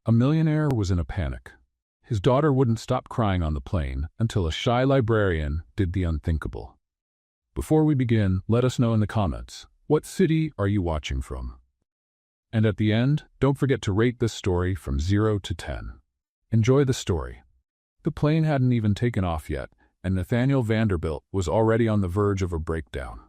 A millionaire was in a panic. His daughter wouldn't stop crying on the plane until a shy librarian did the unthinkable. Before we begin, let us know in the comments, what city are you watching from? And at the end, don't forget to rate this story from 0 to 10. Enjoy the story. The plane hadn't even taken off yet, and Nathaniel Vanderbilt was already on the verge of a breakdown.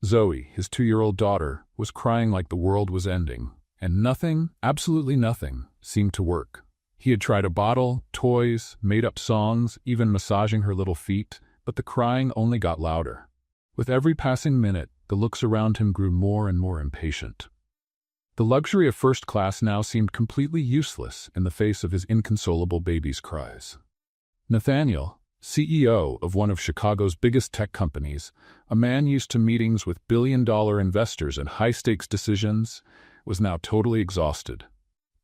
Zoe, his 2-year-old daughter, was crying like the world was ending, and nothing, absolutely nothing, seemed to work. He had tried a bottle, toys, made up songs, even massaging her little feet, but the crying only got louder. With every passing minute, the looks around him grew more and more impatient. The luxury of first class now seemed completely useless in the face of his inconsolable baby's cries. Nathaniel, CEO of one of Chicago's biggest tech companies, a man used to meetings with billion-dollar investors and high-stakes decisions, was now totally exhausted.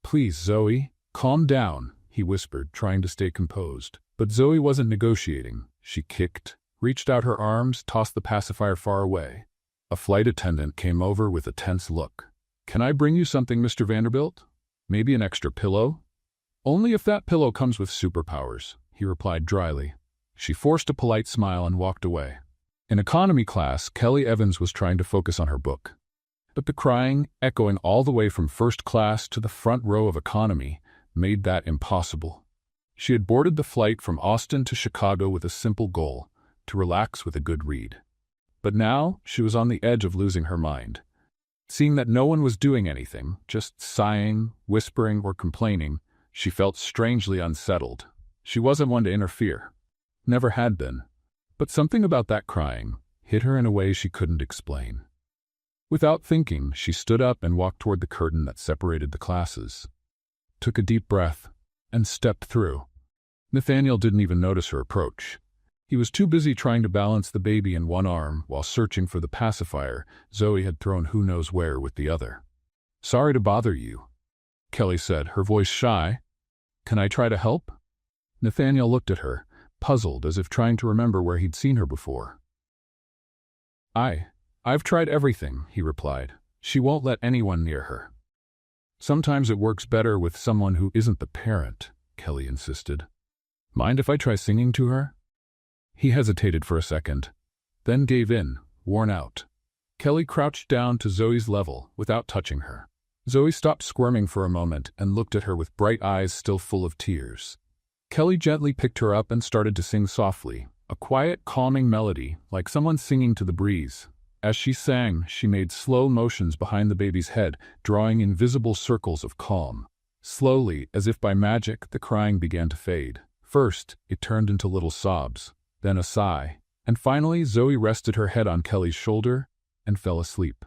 "Please, Zoe, calm down," he whispered, trying to stay composed. But Zoe wasn't negotiating. She kicked, reached out her arms, tossed the pacifier far away. A flight attendant came over with a tense look. "Can I bring you something, Mr. Vanderbilt? Maybe an extra pillow?" "Only if that pillow comes with superpowers," he replied dryly. She forced a polite smile and walked away. In economy class, Kelly Evans was trying to focus on her book. But the crying, echoing all the way from first class to the front row of economy, made that impossible. She had boarded the flight from Austin to Chicago with a simple goal, to relax with a good read. But now, she was on the edge of losing her mind. Seeing that no one was doing anything, just sighing, whispering, or complaining, she felt strangely unsettled. She wasn't one to interfere. Never had been. But something about that crying hit her in a way she couldn't explain. Without thinking, she stood up and walked toward the curtain that separated the classes, took a deep breath, and stepped through. Nathaniel didn't even notice her approach. He was too busy trying to balance the baby in one arm while searching for the pacifier Zoe had thrown who knows where with the other. "Sorry to bother you," Kelly said, her voice shy. "Can I try to help?" Nathaniel looked at her, puzzled, as if trying to remember where he'd seen her before. I've tried everything," he replied. "She won't let anyone near her." "Sometimes it works better with someone who isn't the parent," Kelly insisted. "Mind if I try singing to her?" He hesitated for a second, then gave in, worn out. Kelly crouched down to Zoe's level without touching her. Zoe stopped squirming for a moment and looked at her with bright eyes still full of tears. Kelly gently picked her up and started to sing softly, a quiet, calming melody, like someone singing to the breeze. As she sang, she made slow motions behind the baby's head, drawing invisible circles of calm. Slowly, as if by magic, the crying began to fade. First, it turned into little sobs, then a sigh, and finally Zoe rested her head on Kelly's shoulder and fell asleep.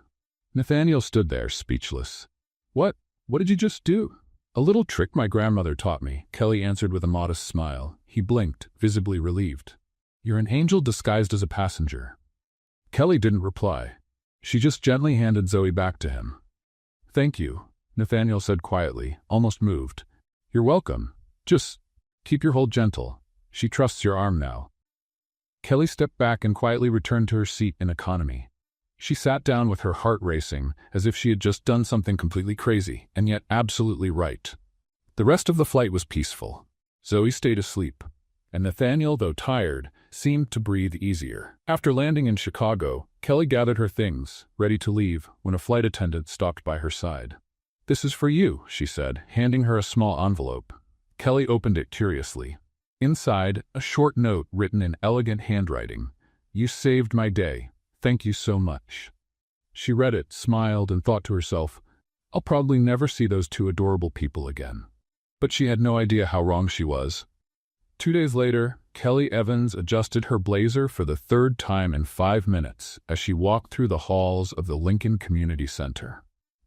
Nathaniel stood there, speechless. What did you just do?" "A little trick my grandmother taught me," Kelly answered with a modest smile. He blinked, visibly relieved. "You're an angel disguised as a passenger." Kelly didn't reply. She just gently handed Zoe back to him. "Thank you," Nathaniel said quietly, almost moved. "You're welcome. Just keep your hold gentle. She trusts your arm now." Kelly stepped back and quietly returned to her seat in economy. She sat down with her heart racing, as if she had just done something completely crazy, and yet absolutely right. The rest of the flight was peaceful. Zoe stayed asleep, and Nathaniel, though tired, seemed to breathe easier. After landing in Chicago, Kelly gathered her things, ready to leave, when a flight attendant stopped by her side. "This is for you," she said, handing her a small envelope. Kelly opened it curiously. Inside, a short note written in elegant handwriting. "You saved my day. Thank you so much." She read it, smiled, and thought to herself, "I'll probably never see those two adorable people again." But she had no idea how wrong she was. 2 days later, Kelly Evans adjusted her blazer for the 3rd time in 5 minutes as she walked through the halls of the Lincoln Community Center.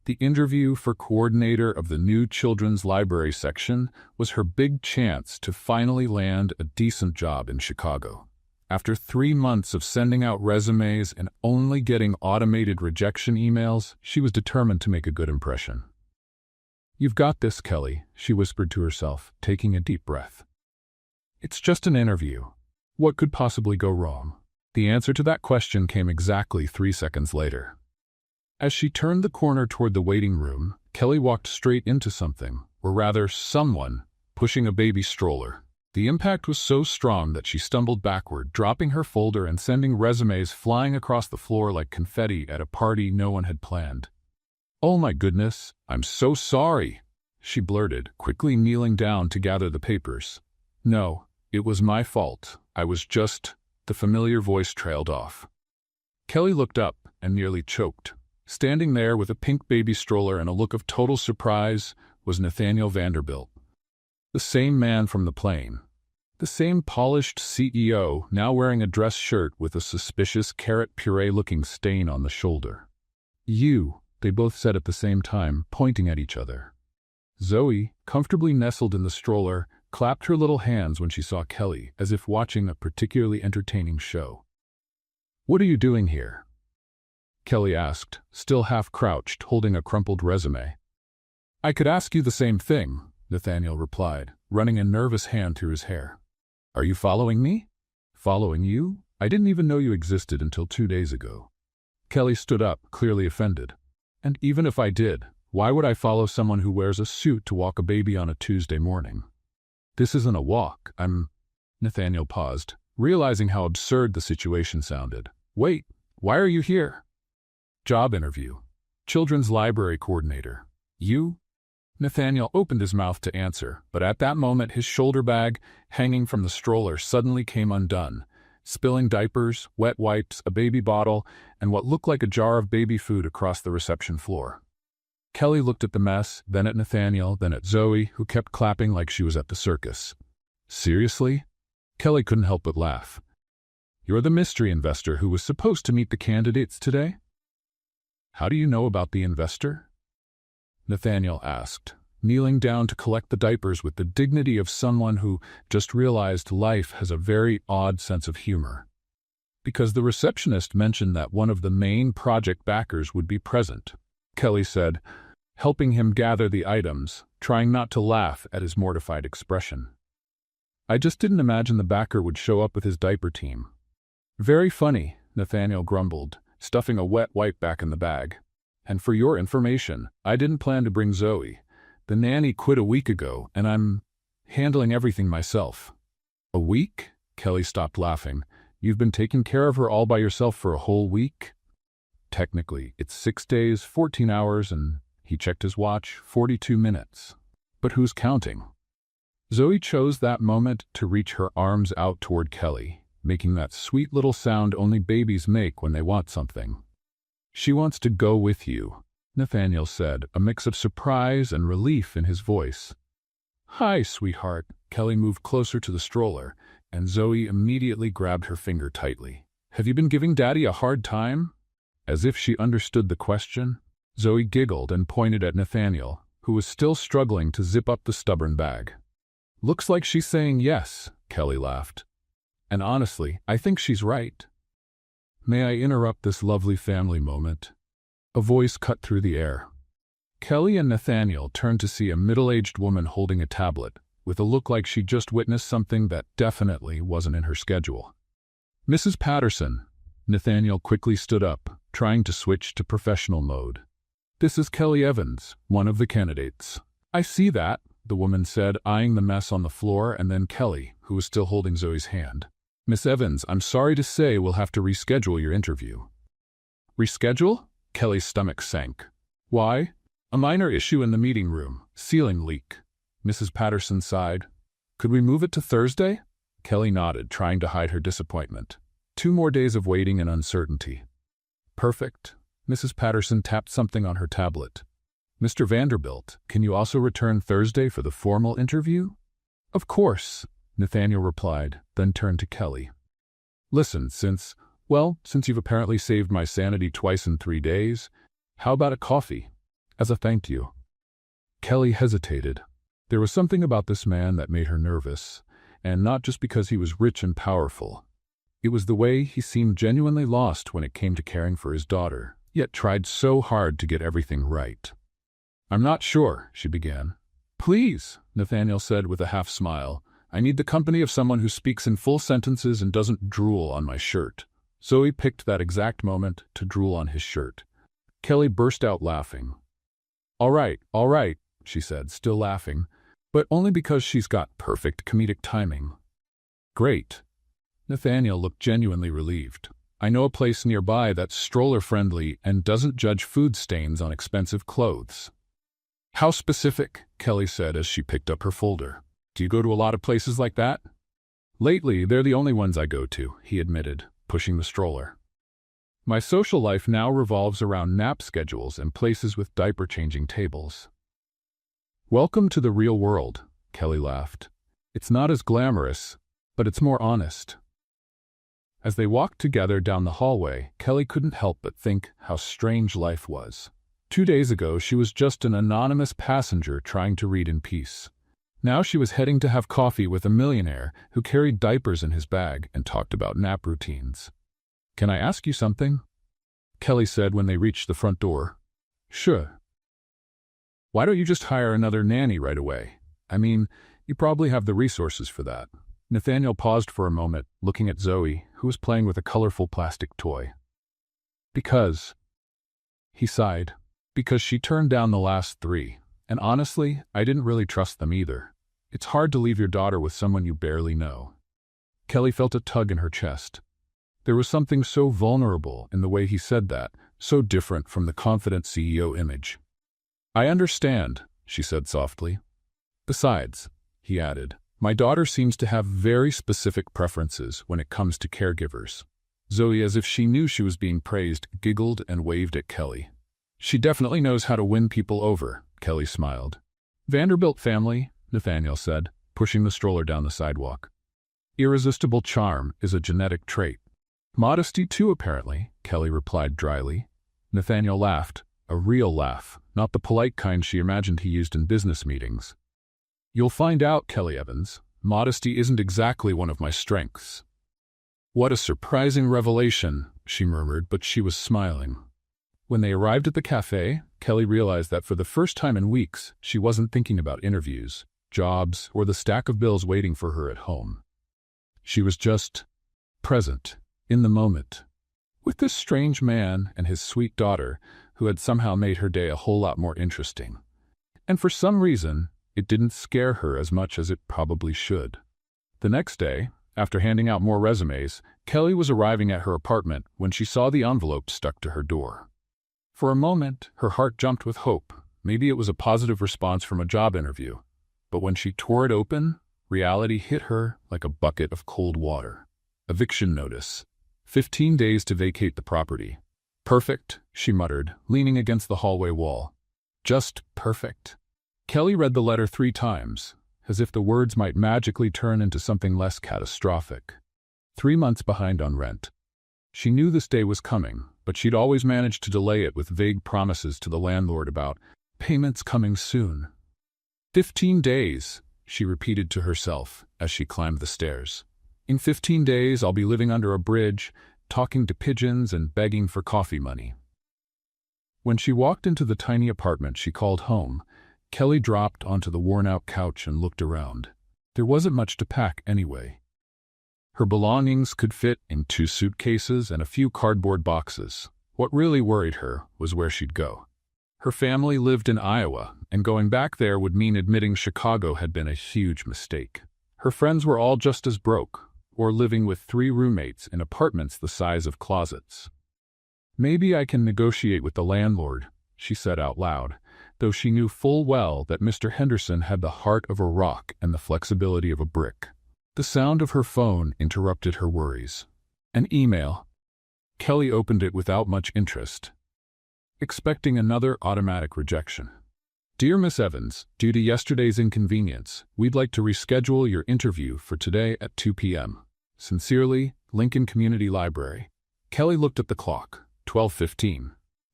The interview for coordinator of the new children's library section was her big chance to finally land a decent job in Chicago. After 3 months of sending out resumes and only getting automated rejection emails, she was determined to make a good impression. "You've got this, Kelly," she whispered to herself, taking a deep breath. "It's just an interview. What could possibly go wrong?" The answer to that question came exactly 3 seconds later. As she turned the corner toward the waiting room, Kelly walked straight into something, or rather someone, pushing a baby stroller. The impact was so strong that she stumbled backward, dropping her folder and sending resumes flying across the floor like confetti at a party no one had planned. "Oh my goodness, I'm so sorry," she blurted, quickly kneeling down to gather the papers. "No, it was my fault. I was just—" The familiar voice trailed off. Kelly looked up and nearly choked. Standing there with a pink baby stroller and a look of total surprise was Nathaniel Vanderbilt. The same man from the plane. The same polished CEO, now wearing a dress shirt with a suspicious carrot puree-looking stain on the shoulder. "You," they both said at the same time, pointing at each other. Zoe, comfortably nestled in the stroller, clapped her little hands when she saw Kelly, as if watching a particularly entertaining show. "What are you doing here?" Kelly asked, still half-crouched, holding a crumpled resume. "I could ask you the same thing," Nathaniel replied, running a nervous hand through his hair. "Are you following me?" "Following you? I didn't even know you existed until 2 days ago." Kelly stood up, clearly offended. "And even if I did, why would I follow someone who wears a suit to walk a baby on a Tuesday morning?" "This isn't a walk, Nathaniel paused, realizing how absurd the situation sounded. "Wait, why are you here?" "Job interview. Children's library coordinator. You?" Nathaniel opened his mouth to answer, but at that moment his shoulder bag, hanging from the stroller, suddenly came undone, spilling diapers, wet wipes, a baby bottle, and what looked like a jar of baby food across the reception floor. Kelly looked at the mess, then at Nathaniel, then at Zoe, who kept clapping like she was at the circus. "Seriously?" Kelly couldn't help but laugh. "You're the mystery investor who was supposed to meet the candidates today?" "How do you know about the investor?" Nathaniel asked, kneeling down to collect the diapers with the dignity of someone who just realized life has a very odd sense of humor. "Because the receptionist mentioned that one of the main project backers would be present," Kelly said, helping him gather the items, trying not to laugh at his mortified expression. "I just didn't imagine the backer would show up with his diaper team." "Very funny," Nathaniel grumbled, stuffing a wet wipe back in the bag. "And for your information, I didn't plan to bring Zoe. The nanny quit a week ago, and I'm handling everything myself." "A week?" Kelly stopped laughing. "You've been taking care of her all by yourself for a whole week?" "Technically, it's 6 days, 14 hours, and," he checked his watch, 42 minutes. "But who's counting?" Zoe chose that moment to reach her arms out toward Kelly, making that sweet little sound only babies make when they want something. "She wants to go with you," Nathaniel said, a mix of surprise and relief in his voice. "Hi, sweetheart." Kelly moved closer to the stroller, and Zoe immediately grabbed her finger tightly. "Have you been giving Daddy a hard time?" As if she understood the question, Zoe giggled and pointed at Nathaniel, who was still struggling to zip up the stubborn bag. "Looks like she's saying yes," Kelly laughed. "And honestly, I think she's right." "May I interrupt this lovely family moment?" A voice cut through the air. Kelly and Nathaniel turned to see a middle-aged woman holding a tablet, with a look like she'd just witnessed something that definitely wasn't in her schedule. "Mrs. Patterson." Nathaniel quickly stood up, trying to switch to professional mode. "This is Kelly Evans, one of the candidates." "I see that," the woman said, eyeing the mess on the floor, and then Kelly, who was still holding Zoe's hand. "Miss Evans, I'm sorry to say we'll have to reschedule your interview." "Reschedule?" Kelly's stomach sank. "Why?" "A minor issue in the meeting room. Ceiling leak." Mrs. Patterson sighed. "Could we move it to Thursday?" Kelly nodded, trying to hide her disappointment. 2 more days of waiting and uncertainty. "Perfect." Mrs. Patterson tapped something on her tablet. "Mr. Vanderbilt, can you also return Thursday for the formal interview?" "Of course," Nathaniel replied, then turned to Kelly. "Listen, since you've apparently saved my sanity twice in 3 days, how about a coffee? As a thank you." Kelly hesitated. There was something about this man that made her nervous, and not just because he was rich and powerful. It was the way he seemed genuinely lost when it came to caring for his daughter, yet tried so hard to get everything right. "I'm not sure," she began. "Please," Nathaniel said with a half-smile. "I need the company of someone who speaks in full sentences and doesn't drool on my shirt." Zoe picked that exact moment to drool on his shirt. Kelly burst out laughing. All right, she said, still laughing, but only because she's got perfect comedic timing. Great. Nathaniel looked genuinely relieved. I know a place nearby that's stroller-friendly and doesn't judge food stains on expensive clothes. How specific, Kelly said as she picked up her folder. Do you go to a lot of places like that? Lately, they're the only ones I go to, he admitted, pushing the stroller. My social life now revolves around nap schedules and places with diaper-changing tables. Welcome to the real world, Kelly laughed. It's not as glamorous, but it's more honest. As they walked together down the hallway, Kelly couldn't help but think how strange life was. 2 days ago, she was just an anonymous passenger trying to read in peace. Now she was heading to have coffee with a millionaire who carried diapers in his bag and talked about nap routines. Can I ask you something? Kelly said when they reached the front door. Sure. Why don't you just hire another nanny right away? I mean, you probably have the resources for that. Nathaniel paused for a moment, looking at Zoe, who was playing with a colorful plastic toy. Because, he sighed, because she turned down the last 3, and honestly, I didn't really trust them either. It's hard to leave your daughter with someone you barely know. Kelly felt a tug in her chest. There was something so vulnerable in the way he said that, so different from the confident CEO image. I understand, she said softly. Besides, he added, my daughter seems to have very specific preferences when it comes to caregivers. Zoe, as if she knew she was being praised, giggled and waved at Kelly. She definitely knows how to win people over, Kelly smiled. Vanderbilt family, Nathaniel said, pushing the stroller down the sidewalk. Irresistible charm is a genetic trait. Modesty too, apparently, Kelly replied dryly. Nathaniel laughed, a real laugh, not the polite kind she imagined he used in business meetings. You'll find out, Kelly Evans. Modesty isn't exactly one of my strengths. What a surprising revelation, she murmured, but she was smiling. When they arrived at the cafe, Kelly realized that for the first time in weeks, she wasn't thinking about interviews, jobs, or the stack of bills waiting for her at home. She was just present, in the moment, with this strange man and his sweet daughter who had somehow made her day a whole lot more interesting. And for some reason, it didn't scare her as much as it probably should. The next day, after handing out more resumes, Kelly was arriving at her apartment when she saw the envelope stuck to her door. For a moment, her heart jumped with hope. Maybe it was a positive response from a job interview. But when she tore it open, reality hit her like a bucket of cold water. Eviction notice. 15 days to vacate the property. Perfect, she muttered, leaning against the hallway wall. Just perfect. Kelly read the letter 3 times, as if the words might magically turn into something less catastrophic. 3 months behind on rent. She knew this day was coming, but she'd always managed to delay it with vague promises to the landlord about payments coming soon. 15 days, she repeated to herself as she climbed the stairs. In 15 days, I'll be living under a bridge, talking to pigeons and begging for coffee money. When she walked into the tiny apartment she called home, Kelly dropped onto the worn-out couch and looked around. There wasn't much to pack anyway. Her belongings could fit in 2 suitcases and a few cardboard boxes. What really worried her was where she'd go. Her family lived in Iowa, and going back there would mean admitting Chicago had been a huge mistake. Her friends were all just as broke, or living with 3 roommates in apartments the size of closets. Maybe I can negotiate with the landlord, she said out loud, though she knew full well that Mr. Henderson had the heart of a rock and the flexibility of a brick. The sound of her phone interrupted her worries. An email. Kelly opened it without much interest, expecting another automatic rejection. Dear Miss Evans, due to yesterday's inconvenience, we'd like to reschedule your interview for today at 2 p.m. Sincerely, Lincoln Community Library. Kelly looked at the clock. 12:15.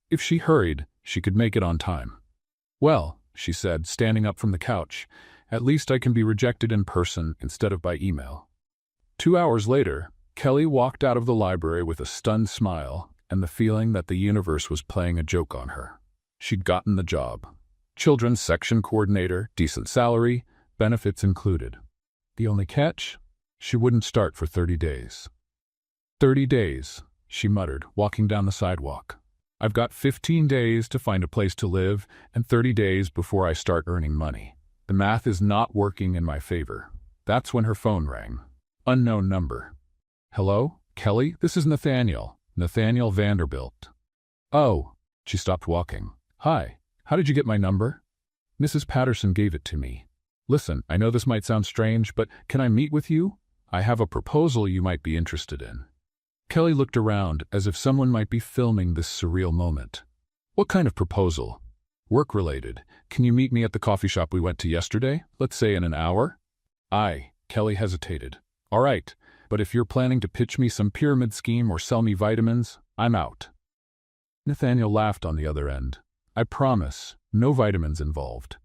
If she hurried, she could make it on time. Well, she said, standing up from the couch, at least I can be rejected in person instead of by email. 2 hours later, Kelly walked out of the library with a stunned smile and the feeling that the universe was playing a joke on her. She'd gotten the job. Children's section coordinator, decent salary, benefits included. The only catch? She wouldn't start for 30 days. 30 days, she muttered, walking down the sidewalk. I've got 15 days to find a place to live and 30 days before I start earning money. The math is not working in my favor. That's when her phone rang. Unknown number. Hello, Kelly? This is Nathaniel. Nathaniel Vanderbilt. Oh. She stopped walking. Hi. How did you get my number? Mrs. Patterson gave it to me. Listen, I know this might sound strange, but can I meet with you? I have a proposal you might be interested in. Kelly looked around as if someone might be filming this surreal moment. What kind of proposal? Work-related. Can you meet me at the coffee shop we went to yesterday? Let's say in an hour? Kelly hesitated. All right, but if you're planning to pitch me some pyramid scheme or sell me vitamins, I'm out. Nathaniel laughed on the other end. I promise, no vitamins involved.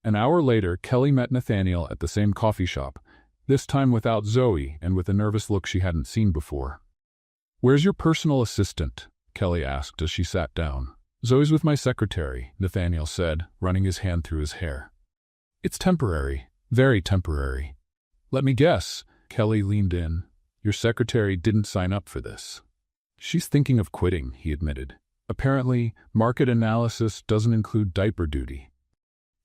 An hour later, Kelly met Nathaniel at the same coffee shop, this time without Zoe and with a nervous look she hadn't seen before. Where's your personal assistant? Kelly asked as she sat down. Zoe's with my secretary, Nathaniel said, running his hand through his hair. It's temporary, very temporary. Let me guess. Kelly leaned in. Your secretary didn't sign up for this. She's thinking of quitting, he admitted. Apparently, market analysis doesn't include diaper duty.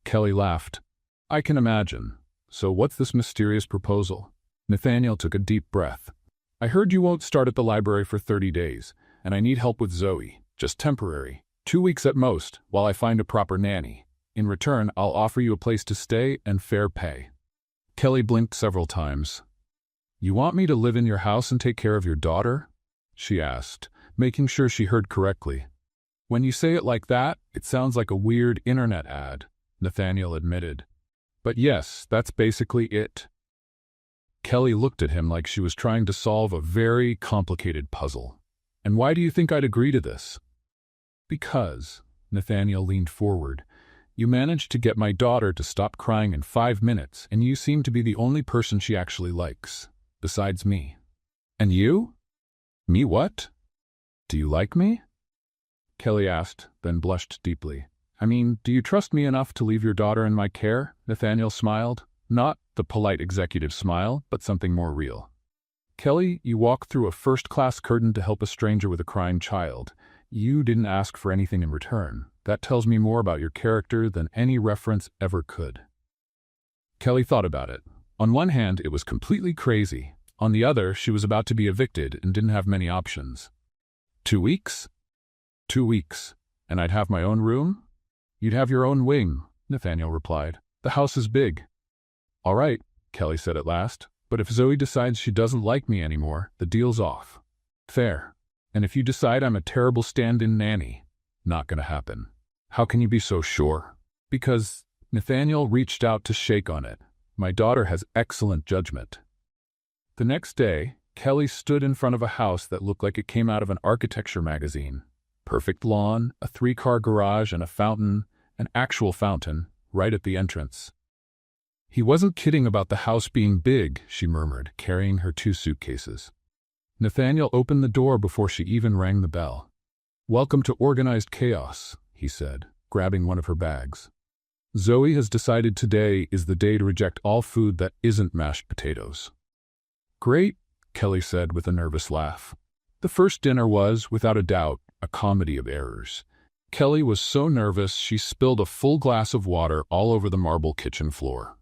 Kelly laughed. I can imagine. So what's this mysterious proposal? Nathaniel took a deep breath. I heard you won't start at the library for 30 days, and I need help with Zoe, just temporary. 2 weeks at most, while I find a proper nanny. In return, I'll offer you a place to stay and fair pay. Kelly blinked several times. You want me to live in your house and take care of your daughter? She asked, making sure she heard correctly. When you say it like that, it sounds like a weird internet ad, Nathaniel admitted. But yes, that's basically it. Kelly looked at him like she was trying to solve a very complicated puzzle. And why do you think I'd agree to this? Because, Nathaniel leaned forward, you managed to get my daughter to stop crying in 5 minutes, and you seem to be the only person she actually likes, besides me. And you? Me what? Do you like me? Kelly asked, then blushed deeply. I mean, do you trust me enough to leave your daughter in my care? Nathaniel smiled. Not the polite executive smile, but something more real. Kelly, you walked through a first-class curtain to help a stranger with a crying child. You didn't ask for anything in return. That tells me more about your character than any reference ever could. Kelly thought about it. On one hand, it was completely crazy. On the other, she was about to be evicted and didn't have many options. 2 weeks? 2 weeks. And I'd have my own room? You'd have your own wing, Nathaniel replied. The house is big. All right, Kelly said at last. But if Zoe decides she doesn't like me anymore, the deal's off. Fair. And if you decide I'm a terrible stand-in nanny, not gonna happen. How can you be so sure? Because Nathaniel reached out to shake on it. My daughter has excellent judgment. The next day, Kelly stood in front of a house that looked like it came out of an architecture magazine. Perfect lawn, a 3-car garage, and a fountain, an actual fountain, right at the entrance. He wasn't kidding about the house being big, she murmured, carrying her 2 suitcases. Nathaniel opened the door before she even rang the bell. Welcome to organized chaos, he said, grabbing one of her bags. Zoe has decided today is the day to reject all food that isn't mashed potatoes. Great, Kelly said with a nervous laugh. The first dinner was, without a doubt, a comedy of errors. Kelly was so nervous she spilled a full glass of water all over the marble kitchen floor.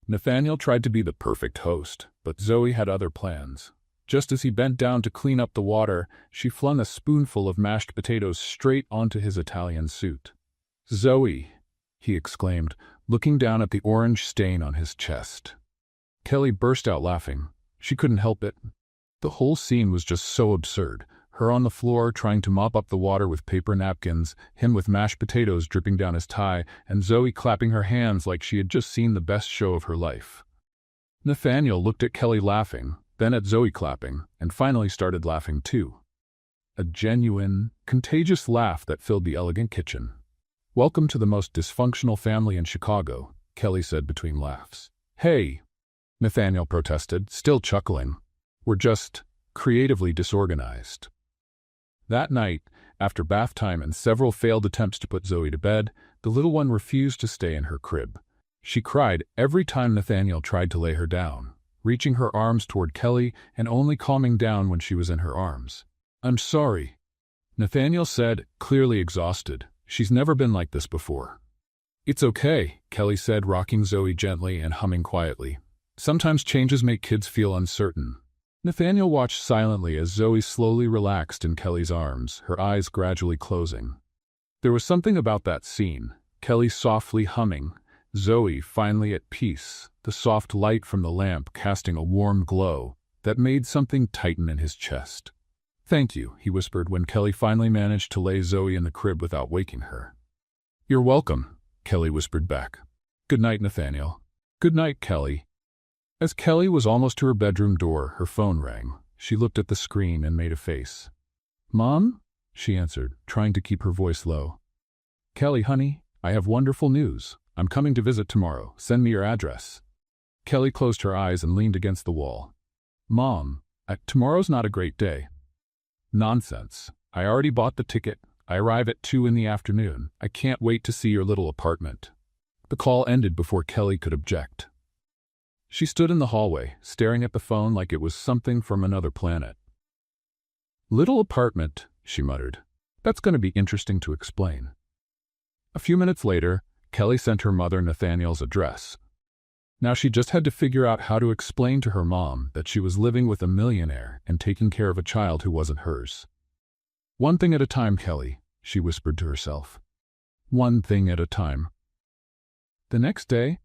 Nathaniel tried to be the perfect host, but Zoe had other plans. Just as he bent down to clean up the water, she flung a spoonful of mashed potatoes straight onto his Italian suit. Zoe, he exclaimed, looking down at the orange stain on his chest. Kelly burst out laughing. She couldn't help it. The whole scene was just so absurd. Her on the floor trying to mop up the water with paper napkins, him with mashed potatoes dripping down his tie, and Zoe clapping her hands like she had just seen the best show of her life. Nathaniel looked at Kelly laughing, then at Zoe clapping, and finally started laughing too. A genuine, contagious laugh that filled the elegant kitchen. Welcome to the most dysfunctional family in Chicago, Kelly said between laughs. Hey, Nathaniel protested, still chuckling. We're just creatively disorganized. That night, after bath time and several failed attempts to put Zoe to bed, the little one refused to stay in her crib. She cried every time Nathaniel tried to lay her down, reaching her arms toward Kelly and only calming down when she was in her arms. I'm sorry. Nathaniel said, clearly exhausted. She's never been like this before. It's okay, Kelly said, rocking Zoe gently and humming quietly. Sometimes changes make kids feel uncertain. Nathaniel watched silently as Zoe slowly relaxed in Kelly's arms, her eyes gradually closing. There was something about that scene, Kelly softly humming, Zoe finally at peace, the soft light from the lamp casting a warm glow, that made something tighten in his chest. "Thank you," he whispered when Kelly finally managed to lay Zoe in the crib without waking her. "You're welcome," Kelly whispered back. "Good night, Nathaniel." "Good night, Kelly." As Kelly was almost to her bedroom door, her phone rang. She looked at the screen and made a face. "Mom?" she answered, trying to keep her voice low. "Kelly, honey, I have wonderful news. I'm coming to visit tomorrow. Send me your address." Kelly closed her eyes and leaned against the wall. "Mom, tomorrow's not a great day." "Nonsense. I already bought the ticket. I arrive at 2 in the afternoon. I can't wait to see your little apartment." The call ended before Kelly could object. She stood in the hallway, staring at the phone like it was something from another planet. "Little apartment," she muttered. "That's going to be interesting to explain." A few minutes later, Kelly sent her mother Nathaniel's address. Now she just had to figure out how to explain to her mom that she was living with a millionaire and taking care of a child who wasn't hers. "One thing at a time, Kelly," she whispered to herself. "One thing at a time." The next day,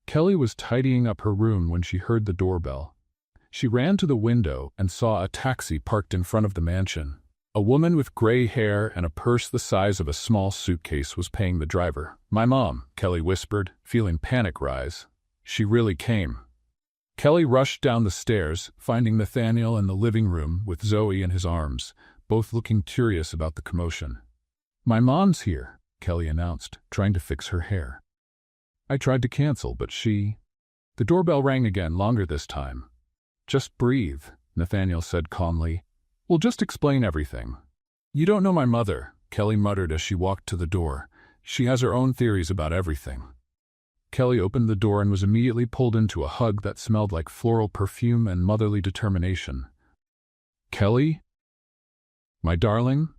Kelly was tidying up her room when she heard the doorbell. She ran to the window and saw a taxi parked in front of the mansion. A woman with gray hair and a purse the size of a small suitcase was paying the driver. "My mom," Kelly whispered, feeling panic rise. She really came. Kelly rushed down the stairs, finding Nathaniel in the living room with Zoe in his arms, both looking curious about the commotion. "My mom's here," Kelly announced, trying to fix her hair. "I tried to cancel, but she—" The doorbell rang again, longer this time. "Just breathe," Nathaniel said calmly. "We'll just explain everything." "You don't know my mother," Kelly muttered as she walked to the door. "She has her own theories about everything." Kelly opened the door and was immediately pulled into a hug that smelled like floral perfume and motherly determination. "Kelly? My darling?"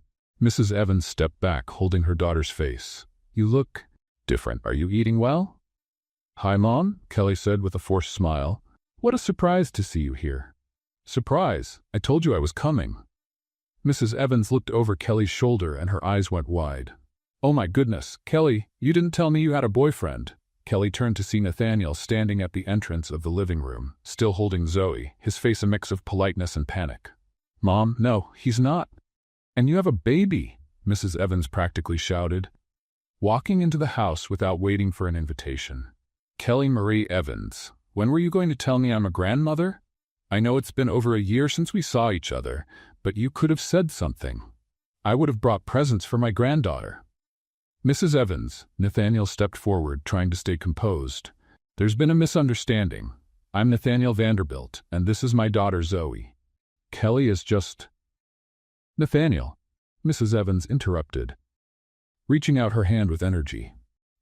Mrs. Evans stepped back, holding her daughter's face. "You look different. Are you eating well?" "Hi, Mom," Kelly said with a forced smile. "What a surprise to see you here." "Surprise? I told you I was coming." Mrs. Evans looked over Kelly's shoulder and her eyes went wide. "Oh my goodness, Kelly, you didn't tell me you had a boyfriend." Kelly turned to see Nathaniel standing at the entrance of the living room, still holding Zoe, his face a mix of politeness and panic. "Mom, no, he's not." "And you have a baby," Mrs. Evans practically shouted, walking into the house without waiting for an invitation. "Kelly Marie Evans, when were you going to tell me I'm a grandmother? I know it's been over a year since we saw each other, but you could have said something. I would have brought presents for my granddaughter." "Mrs. Evans," Nathaniel stepped forward, trying to stay composed. "There's been a misunderstanding. I'm Nathaniel Vanderbilt, and this is my daughter Zoe. Kelly is just—" "Nathaniel," Mrs. Evans interrupted, reaching out her hand with energy.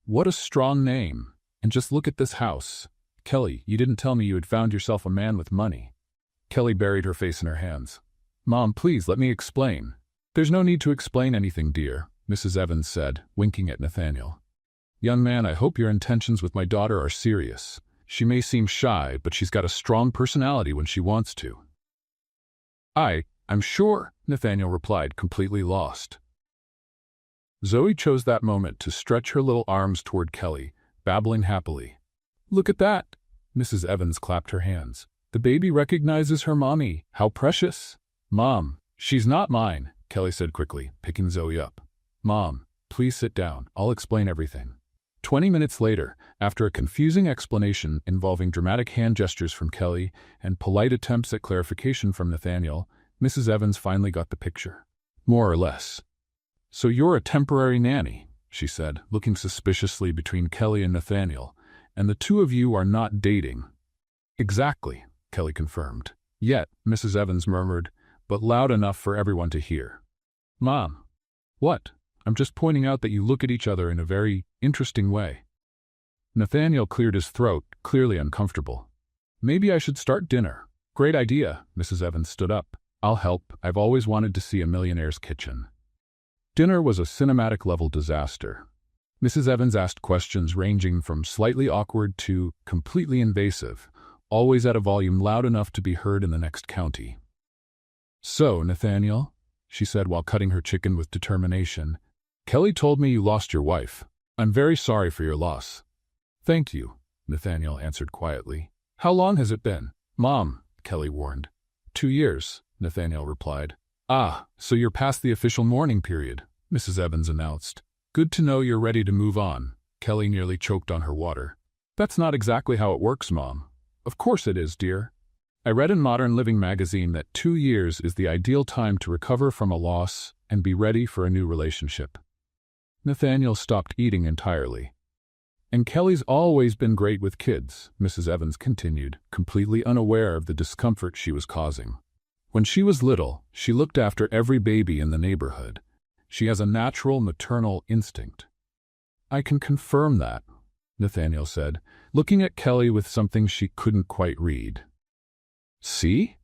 "What a strong name. And just look at this house. Kelly, you didn't tell me you had found yourself a man with money." Kelly buried her face in her hands. "Mom, please let me explain." "There's no need to explain anything, dear," Mrs. Evans said, winking at Nathaniel. "Young man, I hope your intentions with my daughter are serious. She may seem shy, but she's got a strong personality when she wants to." I'm sure," Nathaniel replied, completely lost. Zoe chose that moment to stretch her little arms toward Kelly, babbling happily. "Look at that!" Mrs. Evans clapped her hands. "The baby recognizes her mommy. How precious!" "Mom, she's not mine," Kelly said quickly, picking Zoe up. "Mom, please sit down. I'll explain everything." 20 minutes later, after a confusing explanation involving dramatic hand gestures from Kelly and polite attempts at clarification from Nathaniel, Mrs. Evans finally got the picture. "More or less." "So you're a temporary nanny," she said, looking suspiciously between Kelly and Nathaniel, "and the two of you are not dating." "Exactly," Kelly confirmed. "Yet," Mrs. Evans murmured, but loud enough for everyone to hear. "Mom." "What? I'm just pointing out that you look at each other in a very interesting way." Nathaniel cleared his throat, clearly uncomfortable. "Maybe I should start dinner." "Great idea." Mrs. Evans stood up. "I'll help. I've always wanted to see a millionaire's kitchen." Dinner was a cinematic-level disaster. Mrs. Evans asked questions ranging from slightly awkward to completely invasive, always at a volume loud enough to be heard in the next county. "So, Nathaniel," she said while cutting her chicken with determination, "Kelly told me you lost your wife. I'm very sorry for your loss." "Thank you," Nathaniel answered quietly. "How long has it been?" "Mom," Kelly warned. 2 years, Nathaniel replied. "Ah, so you're past the official mourning period," Mrs. Evans announced. "Good to know you're ready to move on." Kelly nearly choked on her water. "That's not exactly how it works, Mom." "Of course it is, dear. I read in Modern Living magazine that 2 years is the ideal time to recover from a loss and be ready for a new relationship." Nathaniel stopped eating entirely. "And Kelly's always been great with kids," Mrs. Evans continued, completely unaware of the discomfort she was causing. "When she was little, she looked after every baby in the neighborhood. She has a natural maternal instinct." "I can confirm that," Nathaniel said, looking at Kelly with something she couldn't quite read. "See?"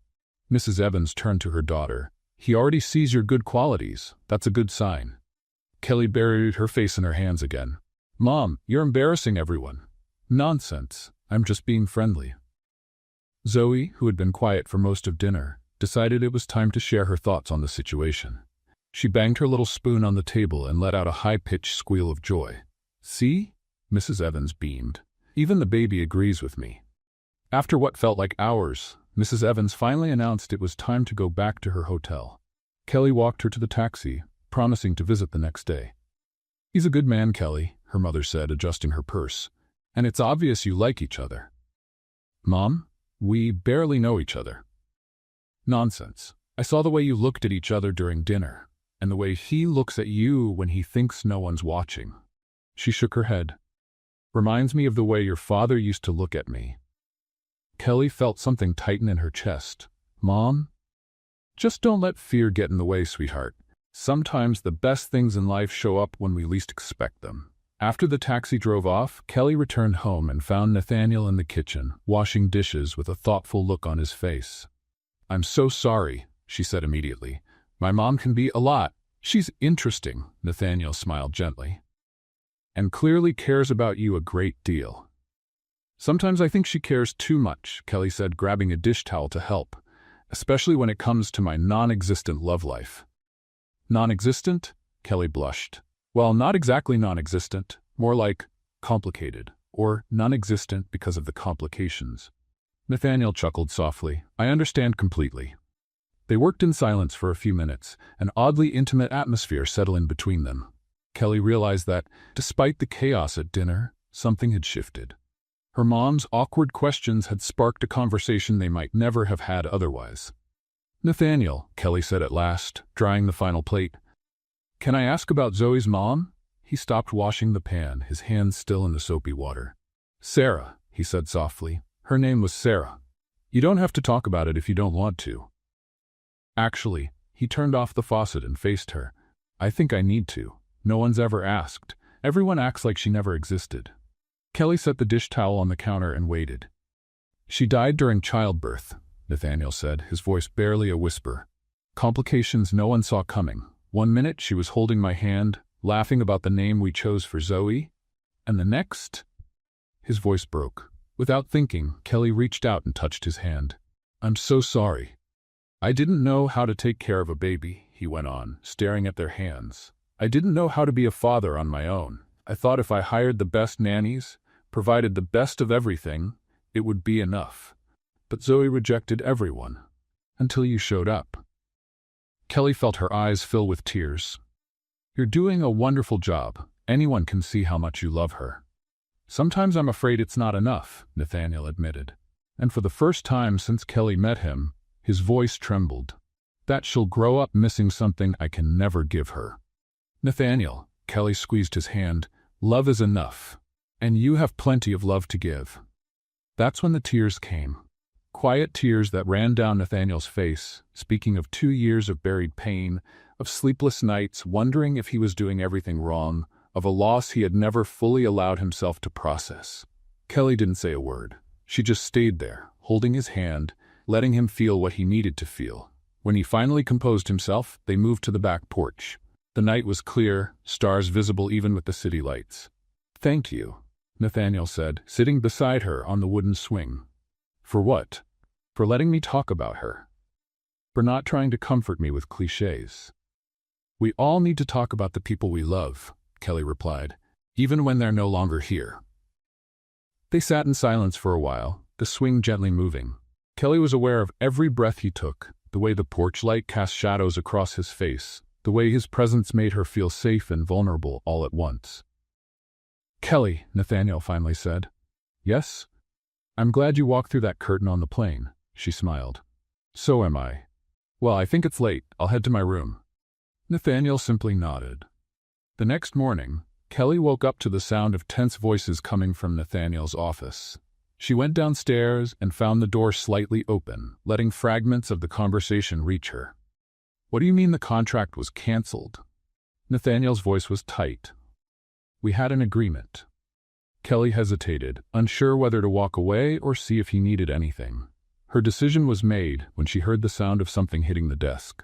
Mrs. Evans turned to her daughter. "He already sees your good qualities. That's a good sign." Kelly buried her face in her hands again. "Mom, you're embarrassing everyone." "Nonsense. I'm just being friendly." Zoe, who had been quiet for most of dinner, decided it was time to share her thoughts on the situation. She banged her little spoon on the table and let out a high-pitched squeal of joy. "See?" Mrs. Evans beamed. "Even the baby agrees with me." After what felt like hours, Mrs. Evans finally announced it was time to go back to her hotel. Kelly walked her to the taxi, promising to visit the next day. "He's a good man, Kelly," her mother said, adjusting her purse. "And it's obvious you like each other." "Mom, we barely know each other." "Nonsense. I saw the way you looked at each other during dinner, and the way he looks at you when he thinks no one's watching." She shook her head. "Reminds me of the way your father used to look at me." Kelly felt something tighten in her chest. "Mom? Just don't let fear get in the way, sweetheart. Sometimes the best things in life show up when we least expect them." After the taxi drove off, Kelly returned home and found Nathaniel in the kitchen, washing dishes with a thoughtful look on his face. "I'm so sorry," she said immediately. "My mom can be a lot." "She's interesting," Nathaniel smiled gently, "and clearly cares about you a great deal." "Sometimes I think she cares too much," Kelly said, grabbing a dish towel to help, "especially when it comes to my non-existent love life." "Non-existent?" Kelly blushed. "Well, not exactly non-existent, more like complicated, or non-existent because of the complications." Nathaniel chuckled softly. "I understand completely." They worked in silence for a few minutes, an oddly intimate atmosphere settling between them. Kelly realized that, despite the chaos at dinner, something had shifted. Her mom's awkward questions had sparked a conversation they might never have had otherwise. "Nathaniel," Kelly said at last, drying the final plate, "can I ask about Zoe's mom?" He stopped washing the pan, his hands still in the soapy water. "Sarah," he said softly. "Her name was Sarah. You don't have to talk about it if you don't want to." "Actually," he turned off the faucet and faced her. "I think I need to. No one's ever asked. Everyone acts like she never existed." Kelly set the dish towel on the counter and waited. "She died during childbirth," Nathaniel said, his voice barely a whisper. "Complications no one saw coming. One minute she was holding my hand, laughing about the name we chose for Zoe, and the next—" His voice broke. Without thinking, Kelly reached out and touched his hand. "I'm so sorry. I didn't know how to take care of a baby," he went on, staring at their hands. "I didn't know how to be a father on my own. I thought if I hired the best nannies, provided the best of everything, it would be enough. But Zoe rejected everyone. Until you showed up." Kelly felt her eyes fill with tears. "You're doing a wonderful job. Anyone can see how much you love her." "Sometimes I'm afraid it's not enough," Nathaniel admitted. And for the first time since Kelly met him, his voice trembled. "That she'll grow up missing something I can never give her." "Nathaniel," Kelly squeezed his hand, "love is enough. And you have plenty of love to give." That's when the tears came. Quiet tears that ran down Nathaniel's face, speaking of 2 years of buried pain, of sleepless nights wondering if he was doing everything wrong, of a loss he had never fully allowed himself to process. Kelly didn't say a word. She just stayed there, holding his hand, letting him feel what he needed to feel. When he finally composed himself, they moved to the back porch. The night was clear, stars visible even with the city lights. "Thank you," Nathaniel said, sitting beside her on the wooden swing. "For what?" "For letting me talk about her. For not trying to comfort me with cliches." "We all need to talk about the people we love," Kelly replied, "even when they're no longer here." They sat in silence for a while, the swing gently moving. Kelly was aware of every breath he took, the way the porch light cast shadows across his face, the way his presence made her feel safe and vulnerable all at once. "Kelly," Nathaniel finally said. "Yes?" "I'm glad you walked through that curtain on the plane," she smiled. "So am I." "Well, I think it's late. I'll head to my room." Nathaniel simply nodded. The next morning, Kelly woke up to the sound of tense voices coming from Nathaniel's office. She went downstairs and found the door slightly open, letting fragments of the conversation reach her. "What do you mean the contract was canceled?" Nathaniel's voice was tight. "We had an agreement." Kelly hesitated, unsure whether to walk away or see if he needed anything. Her decision was made when she heard the sound of something hitting the desk.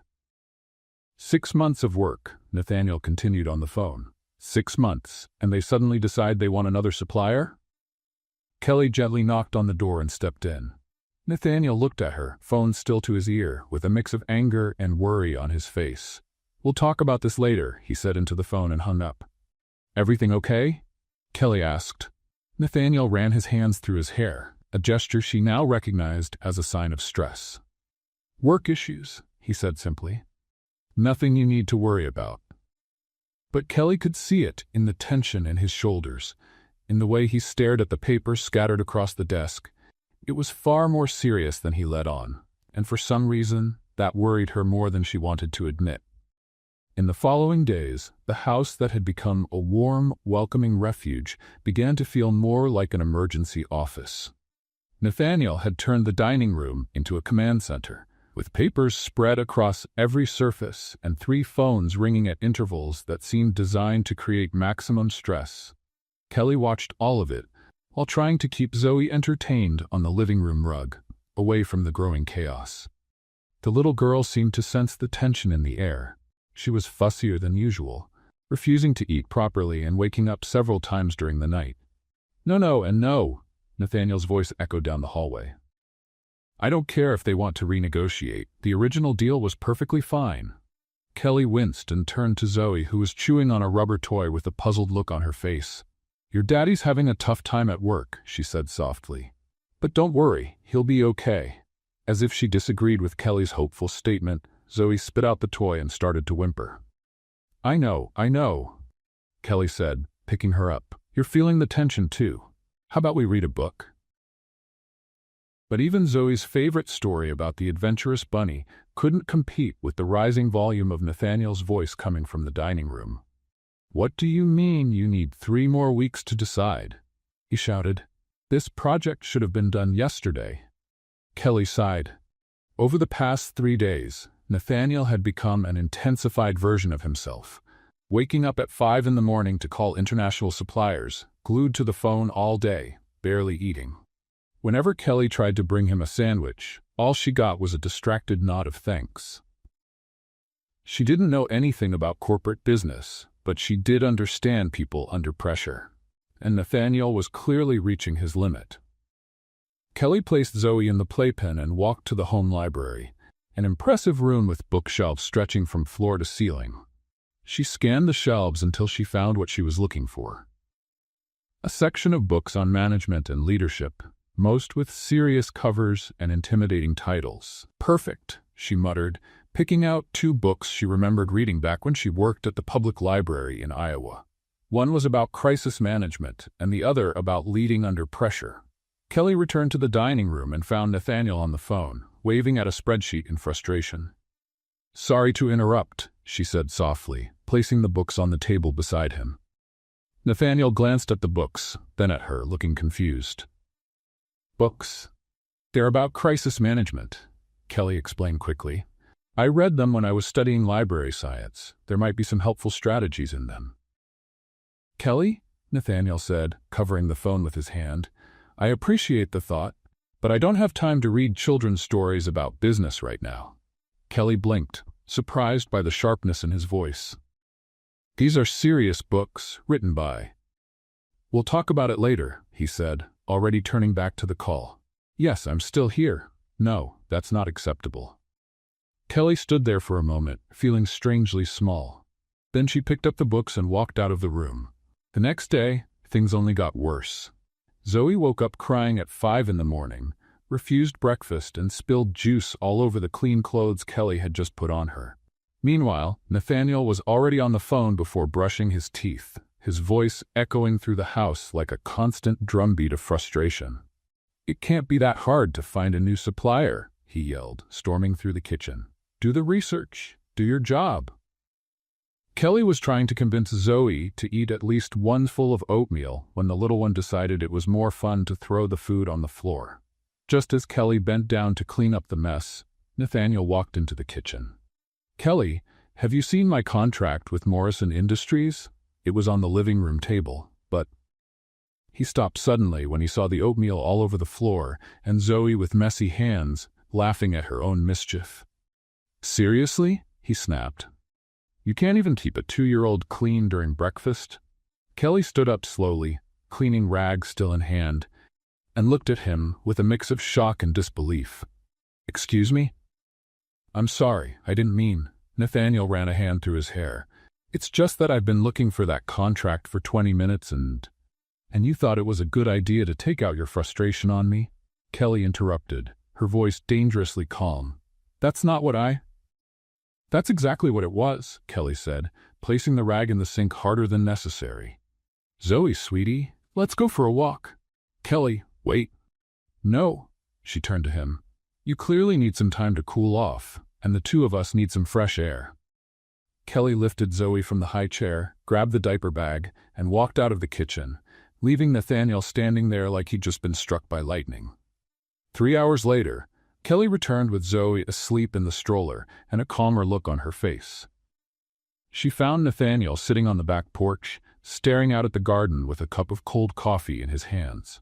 6 months of work, Nathaniel continued on the phone. 6 months, and they suddenly decide they want another supplier? Kelly gently knocked on the door and stepped in. Nathaniel looked at her, phone still to his ear, with a mix of anger and worry on his face. "We'll talk about this later," he said into the phone and hung up. "Everything okay?" Kelly asked. Nathaniel ran his hands through his hair, a gesture she now recognized as a sign of stress. "Work issues," he said simply. "Nothing you need to worry about." But Kelly could see it in the tension in his shoulders, in the way he stared at the papers scattered across the desk. It was far more serious than he let on, and for some reason, that worried her more than she wanted to admit. In the following days, the house that had become a warm, welcoming refuge began to feel more like an emergency office. Nathaniel had turned the dining room into a command center, with papers spread across every surface and 3 phones ringing at intervals that seemed designed to create maximum stress. Kelly watched all of it, while trying to keep Zoe entertained on the living room rug, away from the growing chaos. The little girl seemed to sense the tension in the air. She was fussier than usual, refusing to eat properly and waking up several times during the night. "No, and no," Nathaniel's voice echoed down the hallway. "I don't care if they want to renegotiate. The original deal was perfectly fine." Kelly winced and turned to Zoe, who was chewing on a rubber toy with a puzzled look on her face. "Your daddy's having a tough time at work," she said softly. "But don't worry, he'll be okay." As if she disagreed with Kelly's hopeful statement, Zoe spit out the toy and started to whimper. I know," Kelly said, picking her up. "You're feeling the tension too. How about we read a book?" But even Zoe's favorite story about the adventurous bunny couldn't compete with the rising volume of Nathaniel's voice coming from the dining room. "What do you mean you need 3 more weeks to decide?" he shouted. "This project should have been done yesterday." Kelly sighed. Over the past 3 days, Nathaniel had become an intensified version of himself, waking up at 5 in the morning to call international suppliers, glued to the phone all day, barely eating. Whenever Kelly tried to bring him a sandwich, all she got was a distracted nod of thanks. She didn't know anything about corporate business, but she did understand people under pressure, and Nathaniel was clearly reaching his limit. Kelly placed Zoe in the playpen and walked to the home library, an impressive room with bookshelves stretching from floor to ceiling. She scanned the shelves until she found what she was looking for. A section of books on management and leadership, most with serious covers and intimidating titles. "Perfect," she muttered, picking out 2 books she remembered reading back when she worked at the public library in Iowa. One was about crisis management, and the other about leading under pressure. Kelly returned to the dining room and found Nathaniel on the phone, waving at a spreadsheet in frustration. "Sorry to interrupt," she said softly, placing the books on the table beside him. Nathaniel glanced at the books, then at her, looking confused. "Books? They're about crisis management," Kelly explained quickly. "I read them when I was studying library science. There might be some helpful strategies in them." "Kelly?" Nathaniel said, covering the phone with his hand. "I appreciate the thought, but I don't have time to read children's stories about business right now." Kelly blinked, surprised by the sharpness in his voice. These are serious books, written by. We'll talk about it later, he said, already turning back to the call. Yes, I'm still here. No, that's not acceptable. Kelly stood there for a moment, feeling strangely small. Then she picked up the books and walked out of the room. The next day, things only got worse. Zoe woke up crying at 5 in the morning, refused breakfast, and spilled juice all over the clean clothes Kelly had just put on her. Meanwhile, Nathaniel was already on the phone before brushing his teeth, his voice echoing through the house like a constant drumbeat of frustration. It can't be that hard to find a new supplier, he yelled, storming through the kitchen. Do the research. Do your job. Kelly was trying to convince Zoe to eat at least one full of oatmeal when the little one decided it was more fun to throw the food on the floor. Just as Kelly bent down to clean up the mess, Nathaniel walked into the kitchen. Kelly, have you seen my contract with Morrison Industries? It was on the living room table, but... He stopped suddenly when he saw the oatmeal all over the floor and Zoe with messy hands, laughing at her own mischief. Seriously? He snapped. You can't even keep a 2-year-old clean during breakfast? Kelly stood up slowly, cleaning rags still in hand, and looked at him with a mix of shock and disbelief. Excuse me? I'm sorry, I didn't mean. Nathaniel ran a hand through his hair. It's just that I've been looking for that contract for 20 minutes and you thought it was a good idea to take out your frustration on me? Kelly interrupted, her voice dangerously calm. That's not what I... That's exactly what it was, Kelly said, placing the rag in the sink harder than necessary. Zoe, sweetie, let's go for a walk. Kelly, wait. No, she turned to him. You clearly need some time to cool off, and the two of us need some fresh air. Kelly lifted Zoe from the high chair, grabbed the diaper bag, and walked out of the kitchen, leaving Nathaniel standing there like he'd just been struck by lightning. 3 hours later, Kelly returned with Zoe asleep in the stroller and a calmer look on her face. She found Nathaniel sitting on the back porch, staring out at the garden with a cup of cold coffee in his hands.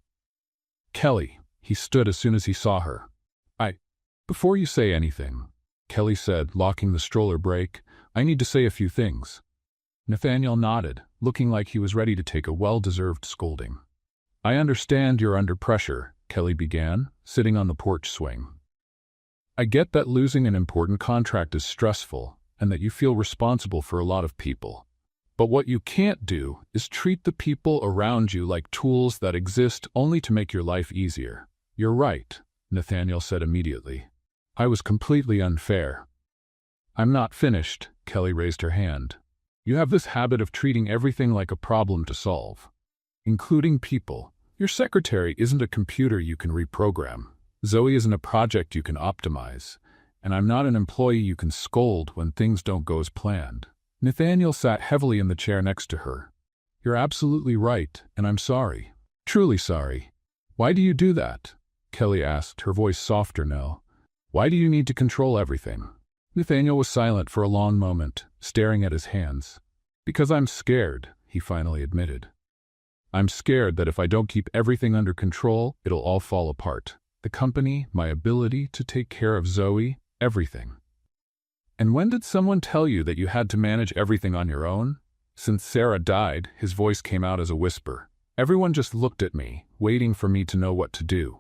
Kelly, he stood as soon as he saw her. Before you say anything, Kelly said, locking the stroller brake, I need to say a few things. Nathaniel nodded, looking like he was ready to take a well-deserved scolding. I understand you're under pressure, Kelly began, sitting on the porch swing. I get that losing an important contract is stressful and that you feel responsible for a lot of people. But what you can't do is treat the people around you like tools that exist only to make your life easier. You're right, Nathaniel said immediately. I was completely unfair. I'm not finished, Kelly raised her hand. You have this habit of treating everything like a problem to solve, including people. Your secretary isn't a computer you can reprogram. Zoe isn't a project you can optimize. And I'm not an employee you can scold when things don't go as planned. Nathaniel sat heavily in the chair next to her. You're absolutely right, and I'm sorry. Truly sorry. Why do you do that? Kelly asked, her voice softer now. Why do you need to control everything? Nathaniel was silent for a long moment, staring at his hands. Because I'm scared, he finally admitted. I'm scared that if I don't keep everything under control, it'll all fall apart. The company, my ability to take care of Zoe, everything. And when did someone tell you that you had to manage everything on your own? Since Sarah died, his voice came out as a whisper. Everyone just looked at me, waiting for me to know what to do.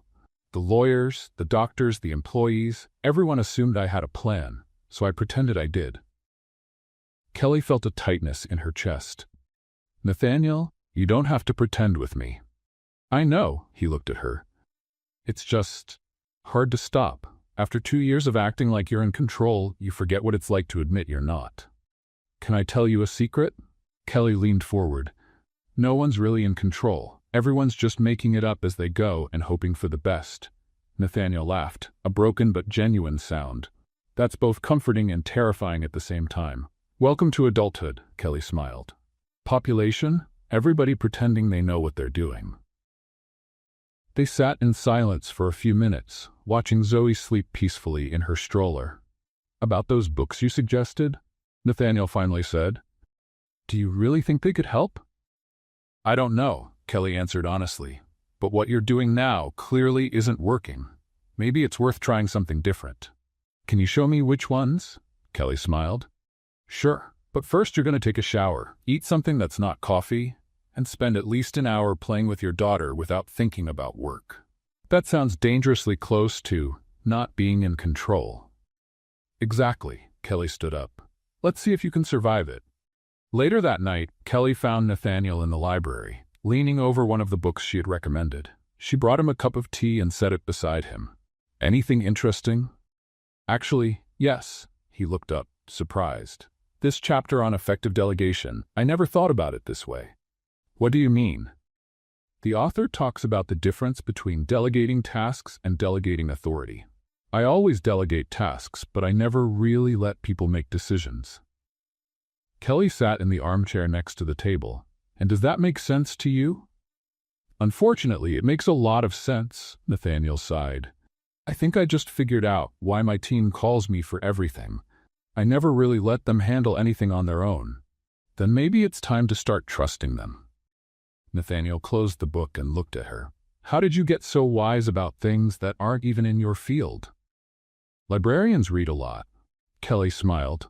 The lawyers, the doctors, the employees, everyone assumed I had a plan, so I pretended I did. Kelly felt a tightness in her chest. Nathaniel, you don't have to pretend with me. I know, he looked at her. It's just hard to stop. After 2 years of acting like you're in control, you forget what it's like to admit you're not. Can I tell you a secret? Kelly leaned forward. No one's really in control. Everyone's just making it up as they go and hoping for the best. Nathaniel laughed, a broken but genuine sound. That's both comforting and terrifying at the same time. Welcome to adulthood, Kelly smiled. Population? Everybody pretending they know what they're doing. They sat in silence for a few minutes, watching Zoe sleep peacefully in her stroller. About those books you suggested? Nathaniel finally said. Do you really think they could help? I don't know, Kelly answered honestly. But what you're doing now clearly isn't working. Maybe it's worth trying something different. Can you show me which ones? Kelly smiled. Sure. But first you're going to take a shower, eat something that's not coffee, and spend at least an hour playing with your daughter without thinking about work. That sounds dangerously close to not being in control. Exactly, Kelly stood up. Let's see if you can survive it. Later that night, Kelly found Nathaniel in the library, leaning over one of the books she had recommended. She brought him a cup of tea and set it beside him. Anything interesting? Actually, yes. He looked up, surprised. This chapter on effective delegation, I never thought about it this way. What do you mean? The author talks about the difference between delegating tasks and delegating authority. I always delegate tasks, but I never really let people make decisions. Kelly sat in the armchair next to the table. And does that make sense to you? Unfortunately, it makes a lot of sense, Nathaniel sighed. I think I just figured out why my team calls me for everything. I never really let them handle anything on their own. Then maybe it's time to start trusting them. Nathaniel closed the book and looked at her. How did you get so wise about things that aren't even in your field? Librarians read a lot. Kelly smiled.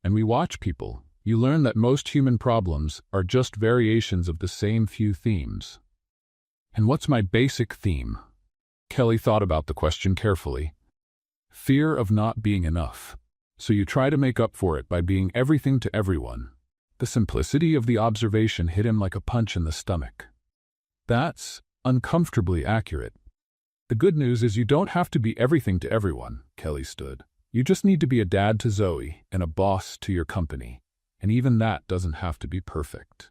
And we watch people. You learn that most human problems are just variations of the same few themes. And what's my basic theme? Kelly thought about the question carefully. Fear of not being enough. So you try to make up for it by being everything to everyone. The simplicity of the observation hit him like a punch in the stomach. That's uncomfortably accurate. The good news is you don't have to be everything to everyone, Kelly stood. You just need to be a dad to Zoe and a boss to your company. And even that doesn't have to be perfect.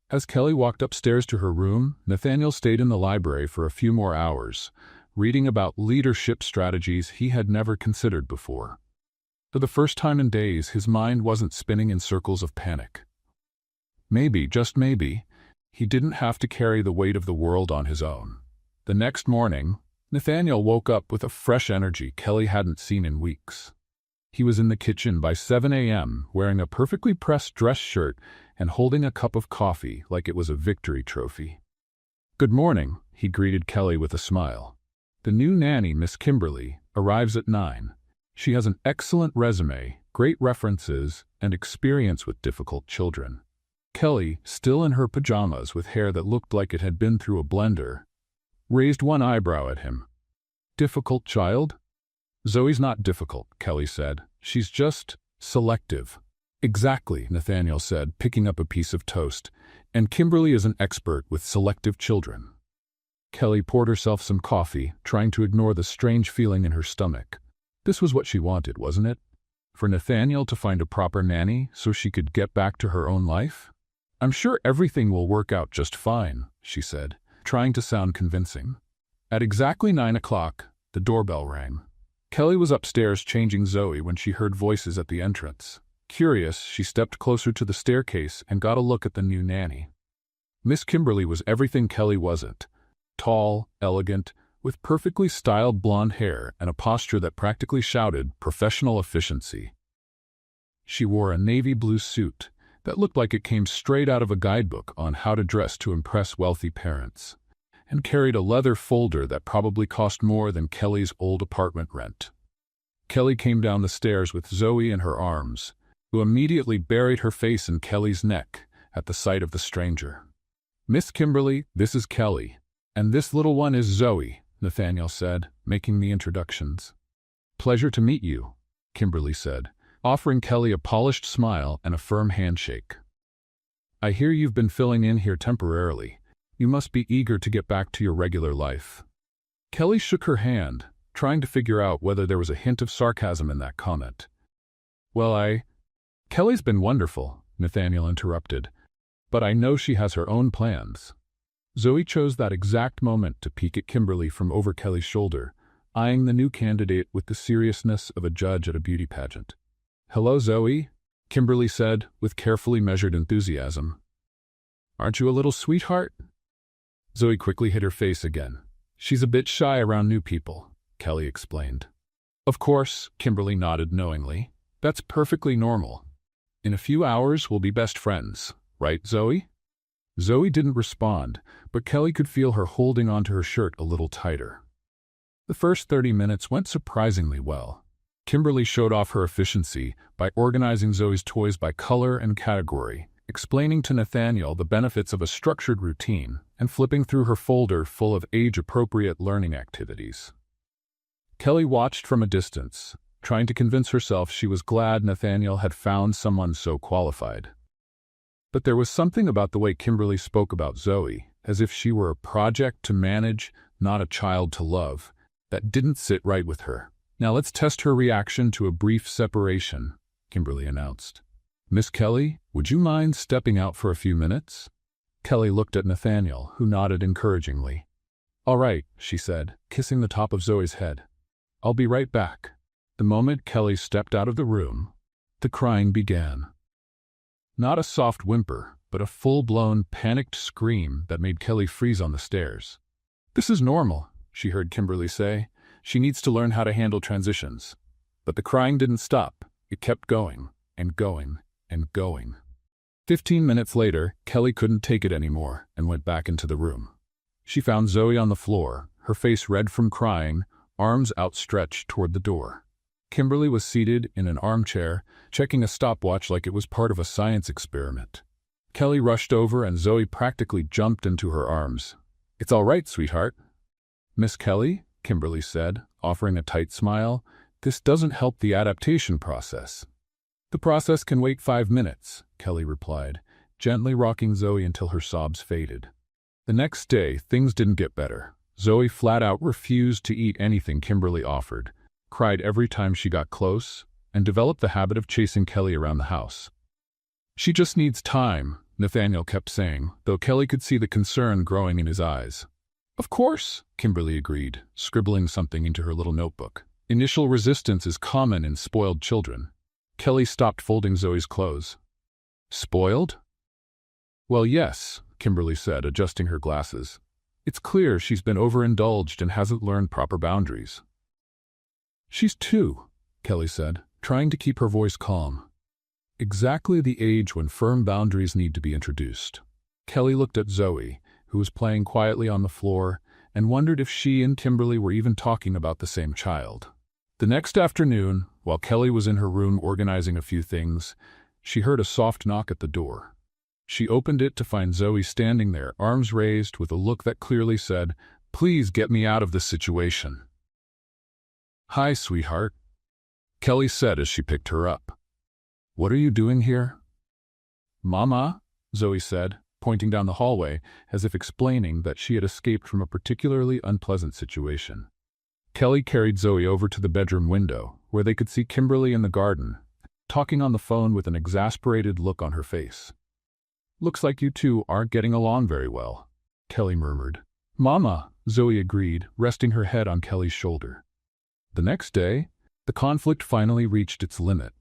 As Kelly walked upstairs to her room, Nathaniel stayed in the library for a few more hours, reading about leadership strategies he had never considered before. For the first time in days, his mind wasn't spinning in circles of panic. Maybe, just maybe, he didn't have to carry the weight of the world on his own. The next morning, Nathaniel woke up with a fresh energy Kelly hadn't seen in weeks. He was in the kitchen by 7 a.m., wearing a perfectly pressed dress shirt and holding a cup of coffee like it was a victory trophy. Good morning, he greeted Kelly with a smile. The new nanny, Miss Kimberly, arrives at 9. She has an excellent resume, great references, and experience with difficult children. Kelly, still in her pajamas with hair that looked like it had been through a blender, raised one eyebrow at him. Difficult child? Zoe's not difficult, Kelly said. She's just selective. Exactly, Nathaniel said, picking up a piece of toast. And Kimberly is an expert with selective children. Kelly poured herself some coffee, trying to ignore the strange feeling in her stomach. This was what she wanted, wasn't it? For Nathaniel to find a proper nanny so she could get back to her own life? I'm sure everything will work out just fine, she said, trying to sound convincing. At exactly 9 o'clock, the doorbell rang. Kelly was upstairs changing Zoe when she heard voices at the entrance. Curious, she stepped closer to the staircase and got a look at the new nanny. Miss Kimberly was everything Kelly wasn't. Tall, elegant, with perfectly styled blonde hair and a posture that practically shouted professional efficiency. She wore a navy blue suit that looked like it came straight out of a guidebook on how to dress to impress wealthy parents, and carried a leather folder that probably cost more than Kelly's old apartment rent. Kelly came down the stairs with Zoe in her arms, who immediately buried her face in Kelly's neck at the sight of the stranger. Miss Kimberly, this is Kelly, and this little one is Zoe, Nathaniel said, making the introductions. Pleasure to meet you, Kimberly said, offering Kelly a polished smile and a firm handshake. I hear you've been filling in here temporarily. You must be eager to get back to your regular life. Kelly shook her hand, trying to figure out whether there was a hint of sarcasm in that comment. Well, Kelly's been wonderful, Nathaniel interrupted, but I know she has her own plans. Zoe chose that exact moment to peek at Kimberly from over Kelly's shoulder, eyeing the new candidate with the seriousness of a judge at a beauty pageant. Hello, Zoe, Kimberly said with carefully measured enthusiasm. Aren't you a little sweetheart? Zoe quickly hid her face again. She's a bit shy around new people, Kelly explained. Of course, Kimberly nodded knowingly. That's perfectly normal. In a few hours, we'll be best friends, right, Zoe? Zoe didn't respond, but Kelly could feel her holding onto her shirt a little tighter. The first 30 minutes went surprisingly well. Kimberly showed off her efficiency by organizing Zoe's toys by color and category, explaining to Nathaniel the benefits of a structured routine, and flipping through her folder full of age-appropriate learning activities. Kelly watched from a distance, trying to convince herself she was glad Nathaniel had found someone so qualified. But there was something about the way Kimberly spoke about Zoe, as if she were a project to manage, not a child to love, that didn't sit right with her. "Now let's test her reaction to a brief separation," Kimberly announced. "Miss Kelly, would you mind stepping out for a few minutes?" Kelly looked at Nathaniel, who nodded encouragingly. "All right," she said, kissing the top of Zoe's head. "I'll be right back." The moment Kelly stepped out of the room, the crying began. Not a soft whimper, but a full-blown, panicked scream that made Kelly freeze on the stairs. "This is normal," she heard Kimberly say. "She needs to learn how to handle transitions." But the crying didn't stop. It kept going, and going, and going. 15 minutes later, Kelly couldn't take it anymore and went back into the room. She found Zoe on the floor, her face red from crying, arms outstretched toward the door. Kimberly was seated in an armchair, checking a stopwatch like it was part of a science experiment. Kelly rushed over and Zoe practically jumped into her arms. "It's all right, sweetheart." "Miss Kelly," Kimberly said, offering a tight smile, "this doesn't help the adaptation process." "The process can wait 5 minutes," Kelly replied, gently rocking Zoe until her sobs faded. The next day, things didn't get better. Zoe flat out refused to eat anything Kimberly offered, cried every time she got close, and developed the habit of chasing Kelly around the house. "She just needs time," Nathaniel kept saying, though Kelly could see the concern growing in his eyes. "Of course," Kimberly agreed, scribbling something into her little notebook. "Initial resistance is common in spoiled children." Kelly stopped folding Zoe's clothes. "Spoiled?" "Well, yes," Kimberly said, adjusting her glasses. "It's clear she's been overindulged and hasn't learned proper boundaries." "She's 2, Kelly said, trying to keep her voice calm. "Exactly the age when firm boundaries need to be introduced." Kelly looked at Zoe, who was playing quietly on the floor, and wondered if she and Kimberly were even talking about the same child. The next afternoon, while Kelly was in her room organizing a few things, she heard a soft knock at the door. She opened it to find Zoe standing there, arms raised, with a look that clearly said, "Please get me out of this situation." "Hi, sweetheart," Kelly said as she picked her up. "What are you doing here?" "Mama," Zoe said, pointing down the hallway, as if explaining that she had escaped from a particularly unpleasant situation. Kelly carried Zoe over to the bedroom window, where they could see Kimberly in the garden, talking on the phone with an exasperated look on her face. "Looks like you two aren't getting along very well," Kelly murmured. "Mama," Zoe agreed, resting her head on Kelly's shoulder. The next day, the conflict finally reached its limit.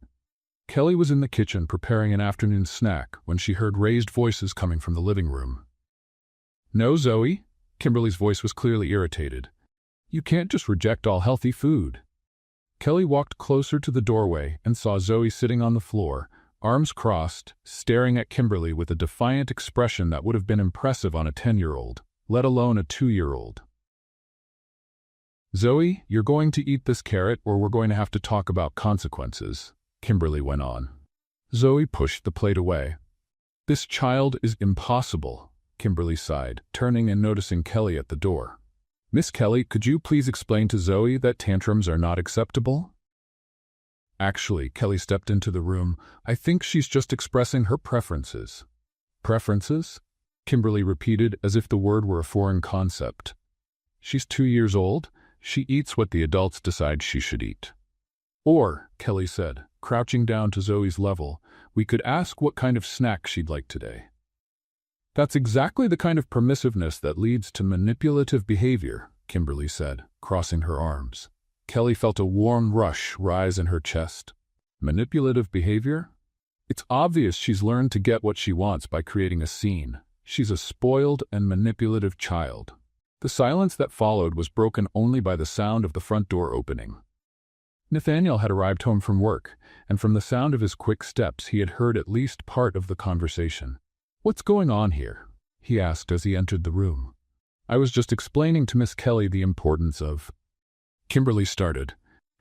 Kelly was in the kitchen preparing an afternoon snack when she heard raised voices coming from the living room. "No, Zoe," Kimberly's voice was clearly irritated. "You can't just reject all healthy food." Kelly walked closer to the doorway and saw Zoe sitting on the floor, arms crossed, staring at Kimberly with a defiant expression that would have been impressive on a 10-year-old, let alone a 2-year-old. "Zoe, you're going to eat this carrot or we're going to have to talk about consequences," Kimberly went on. Zoe pushed the plate away. "This child is impossible," Kimberly sighed, turning and noticing Kelly at the door. "Miss Kelly, could you please explain to Zoe that tantrums are not acceptable?" "Actually," Kelly stepped into the room, "I think she's just expressing her preferences." "Preferences?" Kimberly repeated as if the word were a foreign concept. "She's 2 years old. She eats what the adults decide she should eat." "Or," Kelly said, crouching down to Zoe's level, "we could ask what kind of snack she'd like today." "That's exactly the kind of permissiveness that leads to manipulative behavior," Kimberly said, crossing her arms. Kelly felt a warm rush rise in her chest. Manipulative behavior? It's obvious she's learned to get what she wants by creating a scene. She's a spoiled and manipulative child. The silence that followed was broken only by the sound of the front door opening. Nathaniel had arrived home from work, and from the sound of his quick steps he had heard at least part of the conversation. "What's going on here?" he asked as he entered the room. "I was just explaining to Miss Kelly the importance of—" Kimberly started.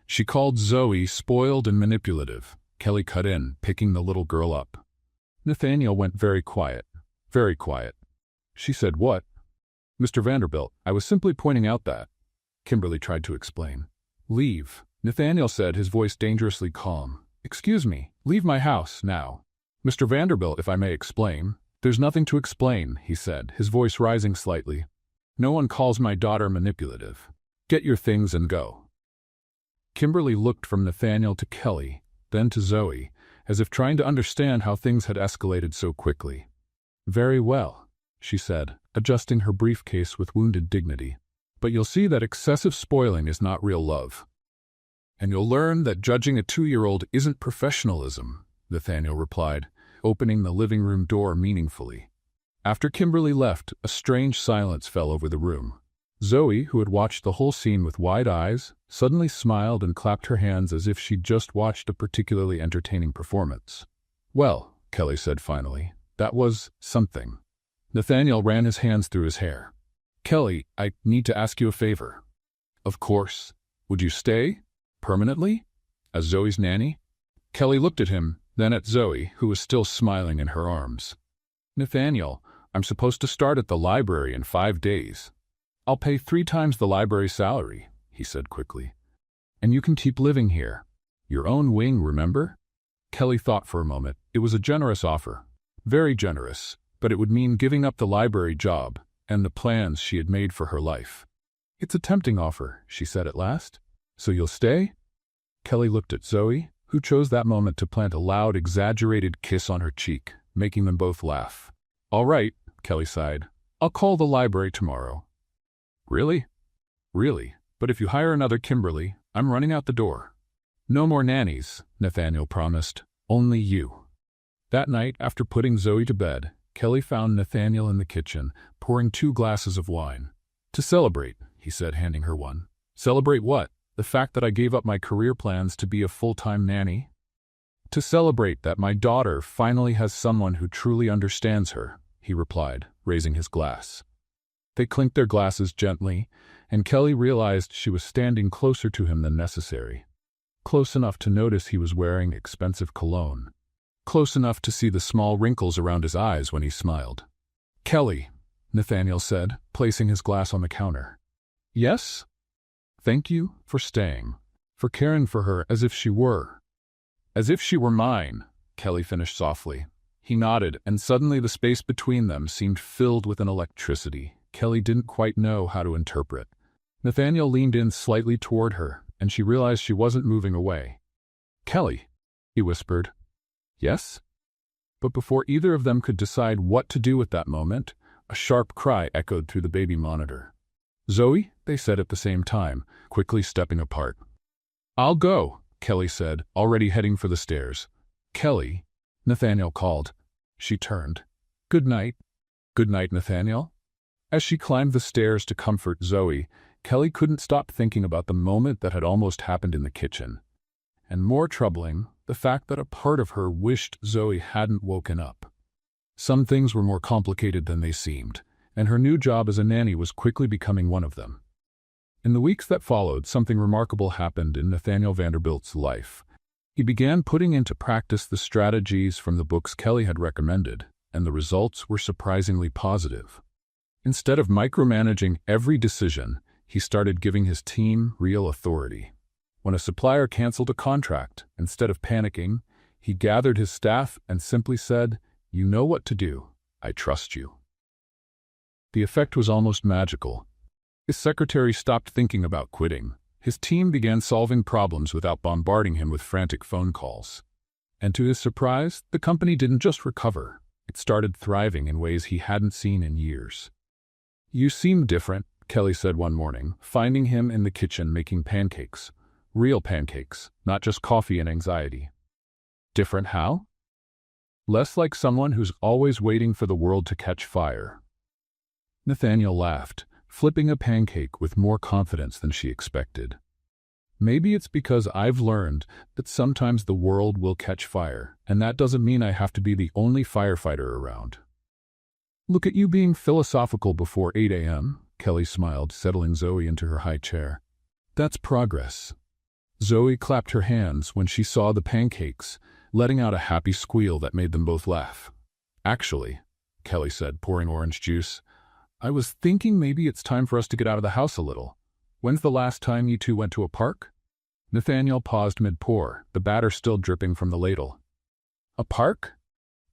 She called Zoe spoiled and manipulative. Kelly cut in, picking the little girl up. Nathaniel went very quiet. Very quiet. She said, "What?" "Mr. Vanderbilt, I was simply pointing out that." Kimberly tried to explain. "Leave," Nathaniel said, his voice dangerously calm. "Excuse me, leave my house, now." "Mr. Vanderbilt, if I may explain." "There's nothing to explain," he said, his voice rising slightly. "No one calls my daughter manipulative. Get your things and go." Kimberly looked from Nathaniel to Kelly, then to Zoe, as if trying to understand how things had escalated so quickly. "Very well," she said, adjusting her briefcase with wounded dignity. "But you'll see that excessive spoiling is not real love. And you'll learn that judging a 2-year-old isn't professionalism," Nathaniel replied, opening the living room door meaningfully. After Kimberly left, a strange silence fell over the room. Zoe, who had watched the whole scene with wide eyes, suddenly smiled and clapped her hands as if she'd just watched a particularly entertaining performance. "Well," Kelly said finally, "that was something." Nathaniel ran his hands through his hair. "Kelly, I need to ask you a favor." "Of course. Would you stay? Permanently? As Zoe's nanny?" Kelly looked at him, then at Zoe, who was still smiling in her arms. "Nathaniel, I'm supposed to start at the library in 5 days. I'll pay 3 times the library salary," he said quickly. "And you can keep living here. Your own wing, remember?" Kelly thought for a moment. It was a generous offer. Very generous, but it would mean giving up the library job and the plans she had made for her life. "It's a tempting offer," she said at last. "So you'll stay?" Kelly looked at Zoe, who chose that moment to plant a loud, exaggerated kiss on her cheek, making them both laugh. "All right," Kelly sighed. "I'll call the library tomorrow." "Really?" "Really, but if you hire another Kimberly, I'm running out the door." "No more nannies," Nathaniel promised. "Only you." That night, after putting Zoe to bed, Kelly found Nathaniel in the kitchen, pouring 2 glasses of wine. "To celebrate," he said, handing her one. "Celebrate what? The fact that I gave up my career plans to be a full-time nanny?" "To celebrate that my daughter finally has someone who truly understands her," he replied, raising his glass. They clinked their glasses gently, and Kelly realized she was standing closer to him than necessary. Close enough to notice he was wearing expensive cologne. Close enough to see the small wrinkles around his eyes when he smiled. "Kelly," Nathaniel said, placing his glass on the counter. "Yes?" "Thank you for staying, for caring for her as if she were." "As if she were mine," Kelly finished softly. He nodded, and suddenly the space between them seemed filled with an electricity Kelly didn't quite know how to interpret. Nathaniel leaned in slightly toward her, and she realized she wasn't moving away. "Kelly," he whispered. "Yes?" But before either of them could decide what to do at that moment, a sharp cry echoed through the baby monitor. "Zoe," they said at the same time, quickly stepping apart. "I'll go," Kelly said, already heading for the stairs. "Kelly," Nathaniel called. She turned. "Good night." "Good night, Nathaniel." As she climbed the stairs to comfort Zoe, Kelly couldn't stop thinking about the moment that had almost happened in the kitchen. And more troubling, the fact that a part of her wished Zoe hadn't woken up. Some things were more complicated than they seemed, and her new job as a nanny was quickly becoming one of them. In the weeks that followed, something remarkable happened in Nathaniel Vanderbilt's life. He began putting into practice the strategies from the books Kelly had recommended, and the results were surprisingly positive. Instead of micromanaging every decision, he started giving his team real authority. When a supplier canceled a contract, instead of panicking, he gathered his staff and simply said, "You know what to do. I trust you." The effect was almost magical. His secretary stopped thinking about quitting. His team began solving problems without bombarding him with frantic phone calls. And to his surprise, the company didn't just recover. It started thriving in ways he hadn't seen in years. "You seem different," Kelly said one morning, finding him in the kitchen making pancakes. Real pancakes, not just coffee and anxiety. "Different how?" "Less like someone who's always waiting for the world to catch fire." Nathaniel laughed, flipping a pancake with more confidence than she expected. "Maybe it's because I've learned that sometimes the world will catch fire, and that doesn't mean I have to be the only firefighter around." "Look at you being philosophical before 8 a.m., Kelly smiled, settling Zoe into her high chair. "That's progress." Zoe clapped her hands when she saw the pancakes, letting out a happy squeal that made them both laugh. "Actually," Kelly said, pouring orange juice, "I was thinking maybe it's time for us to get out of the house a little. When's the last time you two went to a park?" Nathaniel paused mid-pour, the batter still dripping from the ladle. "A park?"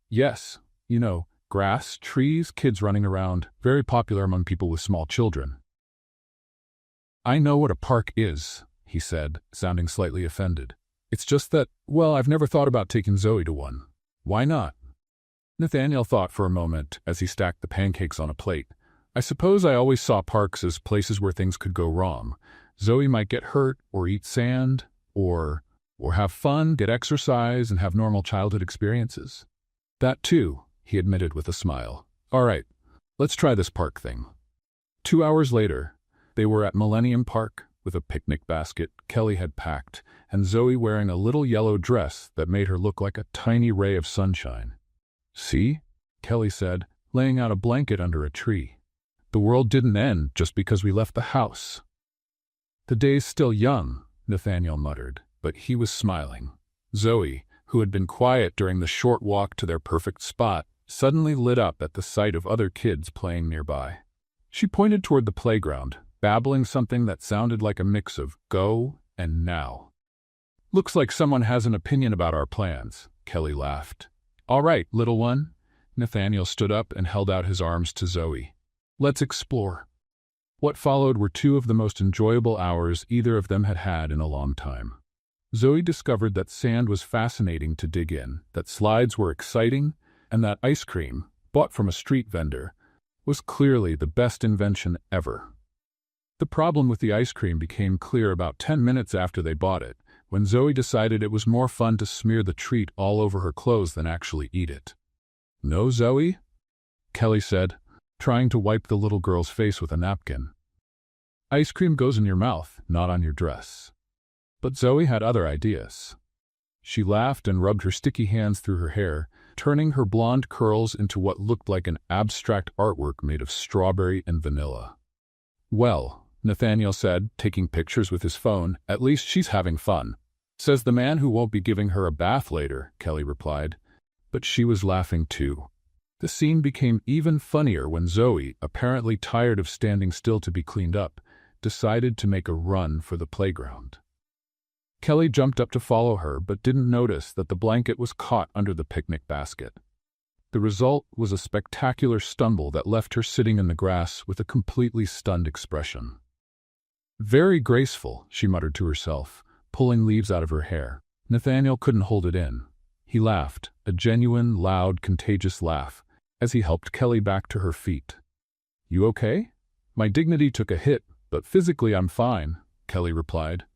"Yes. You know, grass, trees, kids running around, very popular among people with small children." "I know what a park is," he said, sounding slightly offended. "It's just that, well, I've never thought about taking Zoe to one." "Why not?" Nathaniel thought for a moment as he stacked the pancakes on a plate. "I suppose I always saw parks as places where things could go wrong. Zoe might get hurt, or eat sand, or have fun, get exercise, and have normal childhood experiences." "That too," he admitted with a smile. "All right, let's try this park thing." 2 hours later, they were at Millennium Park with a picnic basket Kelly had packed, and Zoe wearing a little yellow dress that made her look like a tiny ray of sunshine. "See?" Kelly said, laying out a blanket under a tree. "The world didn't end just because we left the house." "The day's still young," Nathaniel muttered, but he was smiling. Zoe, who had been quiet during the short walk to their perfect spot, suddenly lit up at the sight of other kids playing nearby. She pointed toward the playground, babbling something that sounded like a mix of go and now. "Looks like someone has an opinion about our plans," Kelly laughed. "All right, little one." Nathaniel stood up and held out his arms to Zoe. "Let's explore." What followed were 2 of the most enjoyable hours either of them had had in a long time. Zoe discovered that sand was fascinating to dig in, that slides were exciting, and that ice cream, bought from a street vendor, was clearly the best invention ever. The problem with the ice cream became clear about 10 minutes after they bought it, when Zoe decided it was more fun to smear the treat all over her clothes than actually eat it. "No, Zoe?" Kelly said, trying to wipe the little girl's face with a napkin. "Ice cream goes in your mouth, not on your dress." But Zoe had other ideas. She laughed and rubbed her sticky hands through her hair, turning her blonde curls into what looked like an abstract artwork made of strawberry and vanilla. "Well," Nathaniel said, taking pictures with his phone, "at least she's having fun." "Says the man who won't be giving her a bath later," Kelly replied. But she was laughing too. The scene became even funnier when Zoe, apparently tired of standing still to be cleaned up, decided to make a run for the playground. Kelly jumped up to follow her but didn't notice that the blanket was caught under the picnic basket. The result was a spectacular stumble that left her sitting in the grass with a completely stunned expression. "Very graceful," she muttered to herself, pulling leaves out of her hair. Nathaniel couldn't hold it in. He laughed, a genuine, loud, contagious laugh, as he helped Kelly back to her feet. "You okay?" "My dignity took a hit, but physically I'm fine," Kelly replied,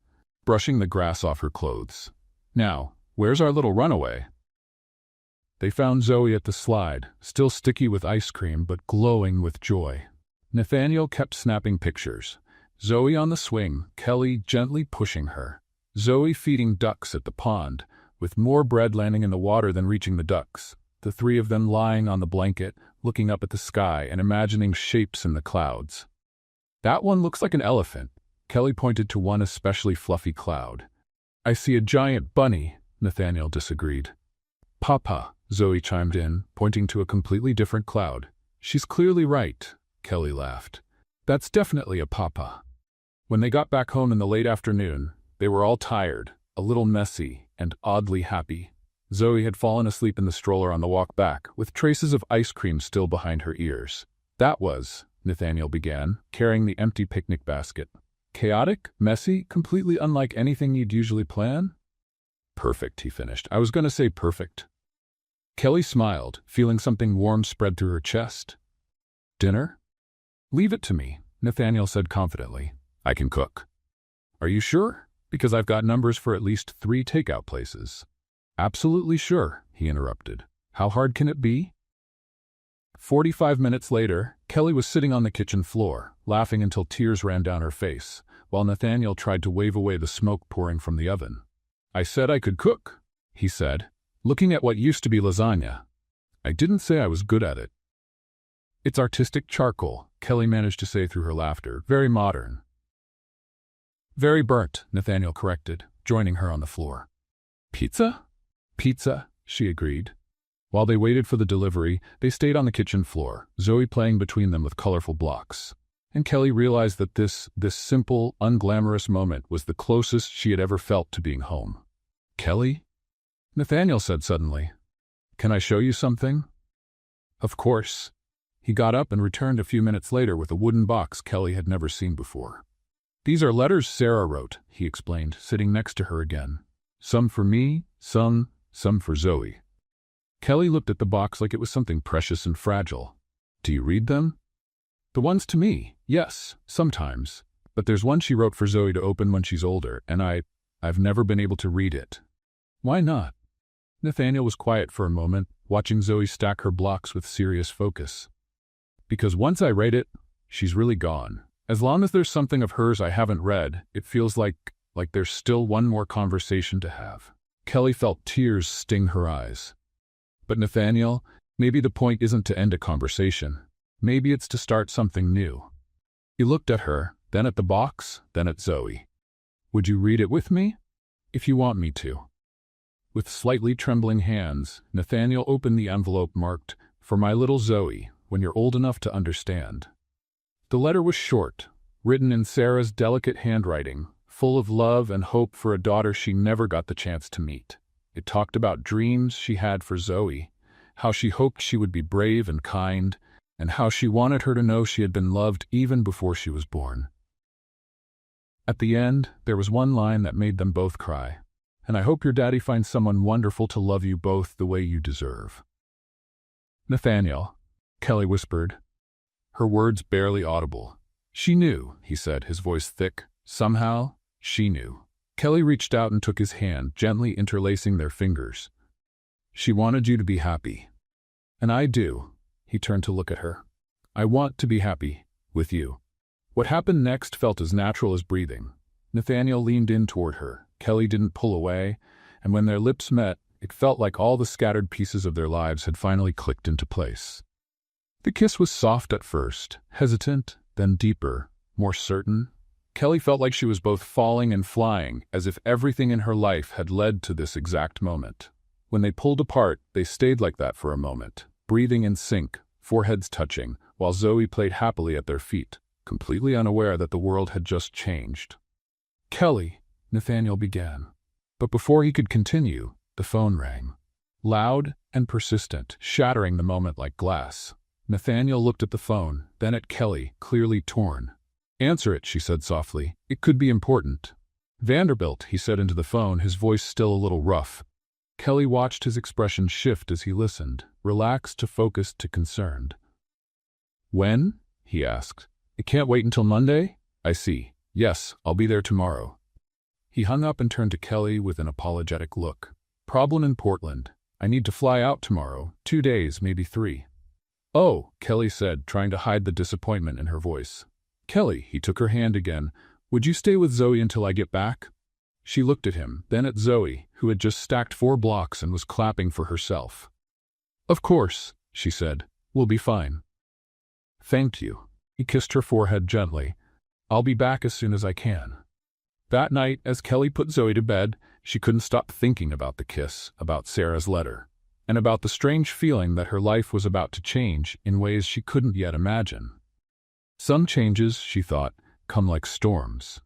brushing the grass off her clothes. "Now, where's our little runaway?" They found Zoe at the slide, still sticky with ice cream but glowing with joy. Nathaniel kept snapping pictures. Zoe on the swing, Kelly gently pushing her. Zoe feeding ducks at the pond, with more bread landing in the water than reaching the ducks. The 3 of them lying on the blanket, looking up at the sky and imagining shapes in the clouds. "That one looks like an elephant." Kelly pointed to one especially fluffy cloud. "I see a giant bunny," Nathaniel disagreed. "Papa," Zoe chimed in, pointing to a completely different cloud. "She's clearly right," Kelly laughed. "That's definitely a papa." When they got back home in the late afternoon, they were all tired, a little messy, and oddly happy. Zoe had fallen asleep in the stroller on the walk back, with traces of ice cream still behind her ears. "That was," Nathaniel began, carrying the empty picnic basket. "Chaotic, messy, completely unlike anything you'd usually plan?" "Perfect," he finished. "I was going to say perfect." Kelly smiled, feeling something warm spread through her chest. "Dinner?" "Leave it to me," Nathaniel said confidently. "I can cook." "Are you sure? Because I've got numbers for at least 3 takeout places." "Absolutely sure," he interrupted. "How hard can it be?" 45 minutes later, Kelly was sitting on the kitchen floor, laughing until tears ran down her face, while Nathaniel tried to wave away the smoke pouring from the oven. "I said I could cook," he said, looking at what used to be lasagna. "I didn't say I was good at it." "It's artistic charcoal," Kelly managed to say through her laughter. "Very modern." "Very burnt," Nathaniel corrected. joining her on the floor. Pizza? Pizza, she agreed. While they waited for the delivery, they stayed on the kitchen floor, Zoe playing between them with colorful blocks. And Kelly realized that this simple, unglamorous moment was the closest she had ever felt to being home. Kelly? Nathaniel said suddenly. Can I show you something? Of course. He got up and returned a few minutes later with a wooden box Kelly had never seen before. These are letters Sarah wrote, he explained, sitting next to her again. Some for me, some for Zoe. Kelly looked at the box like it was something precious and fragile. Do you read them? The ones to me, yes, sometimes. But there's one she wrote for Zoe to open when she's older, and I've never been able to read it. Why not? Nathaniel was quiet for a moment, watching Zoe stack her blocks with serious focus. Because once I read it, she's really gone. As long as there's something of hers I haven't read, it feels like there's still one more conversation to have. Kelly felt tears sting her eyes. But Nathaniel, maybe the point isn't to end a conversation. Maybe it's to start something new. He looked at her, then at the box, then at Zoe. Would you read it with me? If you want me to. With slightly trembling hands, Nathaniel opened the envelope marked, "For my little Zoe, when you're old enough to understand." The letter was short, written in Sarah's delicate handwriting, full of love and hope for a daughter she never got the chance to meet. It talked about dreams she had for Zoe, how she hoped she would be brave and kind, and how she wanted her to know she had been loved even before she was born. At the end, there was one line that made them both cry. And I hope your daddy finds someone wonderful to love you both the way you deserve. Nathaniel, Kelly whispered, her words barely audible. She knew, he said, his voice thick. Somehow, she knew. Kelly reached out and took his hand, gently interlacing their fingers. She wanted you to be happy. And I do. He turned to look at her. I want to be happy, with you. What happened next felt as natural as breathing. Nathaniel leaned in toward her. Kelly didn't pull away, and when their lips met, it felt like all the scattered pieces of their lives had finally clicked into place. The kiss was soft at first, hesitant, then deeper, more certain. Kelly felt like she was both falling and flying, as if everything in her life had led to this exact moment. When they pulled apart, they stayed like that for a moment, breathing in sync, foreheads touching, while Zoe played happily at their feet, completely unaware that the world had just changed. Kelly, Nathaniel began. But before he could continue, the phone rang. Loud and persistent, shattering the moment like glass. Nathaniel looked at the phone, then at Kelly, clearly torn. Answer it, she said softly. It could be important. Vanderbilt, he said into the phone, his voice still a little rough. Kelly watched his expression shift as he listened, relaxed to focused to concerned. When? He asked. It can't wait until Monday? I see. Yes, I'll be there tomorrow. He hung up and turned to Kelly with an apologetic look. Problem in Portland. I need to fly out tomorrow. 2 days, maybe 3. Oh, Kelly said, trying to hide the disappointment in her voice. Kelly, he took her hand again. Would you stay with Zoe until I get back? She looked at him, then at Zoe, who had just stacked 4 blocks and was clapping for herself. Of course, she said. We'll be fine. Thank you. He kissed her forehead gently. I'll be back as soon as I can. That night, as Kelly put Zoe to bed, she couldn't stop thinking about the kiss, about Sarah's letter, and about the strange feeling that her life was about to change in ways she couldn't yet imagine. Some changes, she thought, come like storms.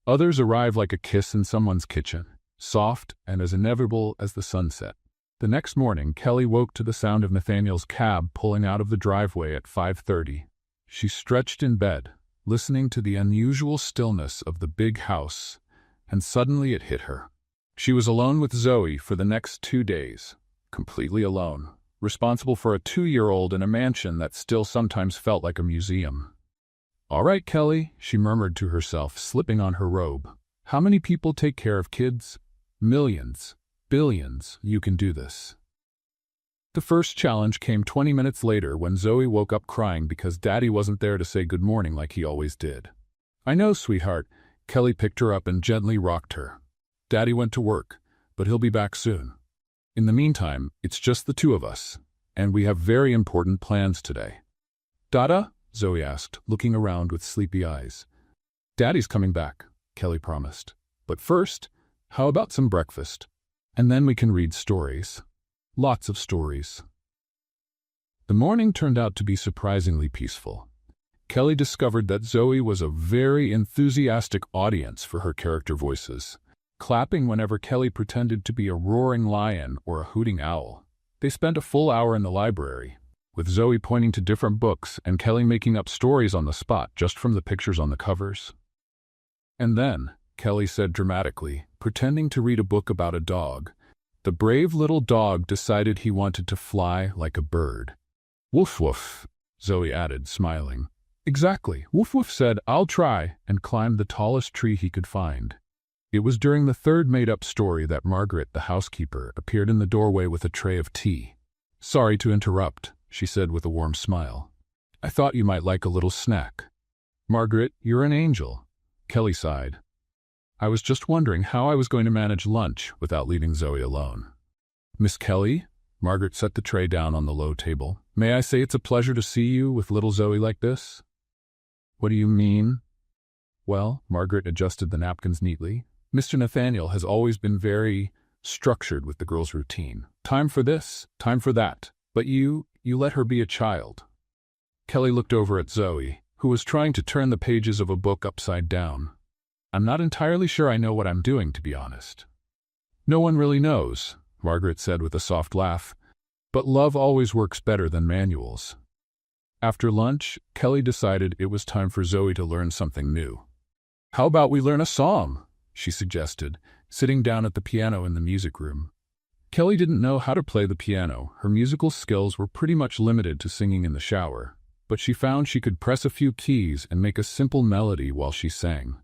Others arrive like a kiss in someone's kitchen, soft and as inevitable as the sunset. The next morning, Kelly woke to the sound of Nathaniel's cab pulling out of the driveway at 5:30. She stretched in bed, listening to the unusual stillness of the big house, and suddenly it hit her. She was alone with Zoe for the next 2 days, completely alone, responsible for a 2-year-old in a mansion that still sometimes felt like a museum. All right, Kelly, she murmured to herself, slipping on her robe. How many people take care of kids? Millions, billions. You can do this. The first challenge came 20 minutes later when Zoe woke up crying because Daddy wasn't there to say good morning like he always did. I know, sweetheart. Kelly picked her up and gently rocked her. Daddy went to work, but he'll be back soon. In the meantime, it's just the 2 of us, and we have very important plans today. Dada? Zoe asked, looking around with sleepy eyes. Daddy's coming back, Kelly promised. But first, How about some breakfast? And then we can read stories. Lots of stories. The morning turned out to be surprisingly peaceful. Kelly discovered that Zoe was a very enthusiastic audience for her character voices, clapping whenever Kelly pretended to be a roaring lion or a hooting owl. They spent a full hour in the library, with Zoe pointing to different books and Kelly making up stories on the spot just from the pictures on the covers. And then, Kelly said dramatically, pretending to read a book about a dog, the brave little dog decided he wanted to fly like a bird. Woof woof, Zoe added, smiling. Exactly, Woof Woof said, I'll try, and climbed the tallest tree he could find. It was during the third made-up story that Margaret, the housekeeper, appeared in the doorway with a tray of tea. Sorry to interrupt, she said with a warm smile. I thought you might like a little snack. Margaret, you're an angel, Kelly sighed. I was just wondering how I was going to manage lunch without leaving Zoe alone. Miss Kelly? Margaret set the tray down on the low table. May I say it's a pleasure to see you with little Zoe like this? What do you mean? Well, Margaret adjusted the napkins neatly. Mr. Nathaniel has always been very structured with the girl's routine. Time for this, time for that. But you let her be a child. Kelly looked over at Zoe, who was trying to turn the pages of a book upside down. I'm not entirely sure I know what I'm doing, to be honest. No one really knows, Margaret said with a soft laugh. But love always works better than manuals. After lunch, Kelly decided it was time for Zoe to learn something new. How about we learn a song? She suggested, sitting down at the piano in the music room. Kelly didn't know how to play the piano. Her musical skills were pretty much limited to singing in the shower, but she found she could press a few keys and make a simple melody while she sang.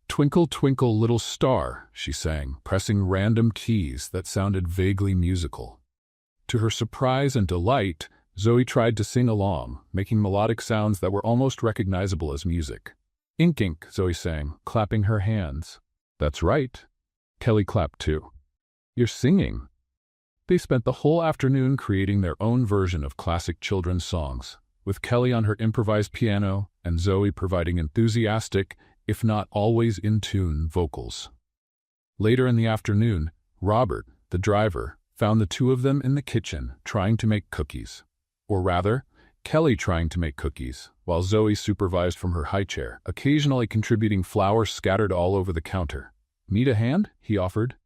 Twinkle, twinkle, little star, she sang, pressing random keys that sounded vaguely musical. To her surprise and delight, Zoe tried to sing along, making melodic sounds that were almost recognizable as music. Ink, ink, Zoe sang, clapping her hands. That's right. Kelly clapped too. You're singing. They spent the whole afternoon creating their own version of classic children's songs, with Kelly on her improvised piano and Zoe providing enthusiastic, if not always in tune, vocals. Later in the afternoon, Robert, the driver, found the two of them in the kitchen trying to make cookies. Or rather, Kelly trying to make cookies, while Zoe supervised from her high chair, occasionally contributing flour scattered all over the counter. Need a hand? He offered,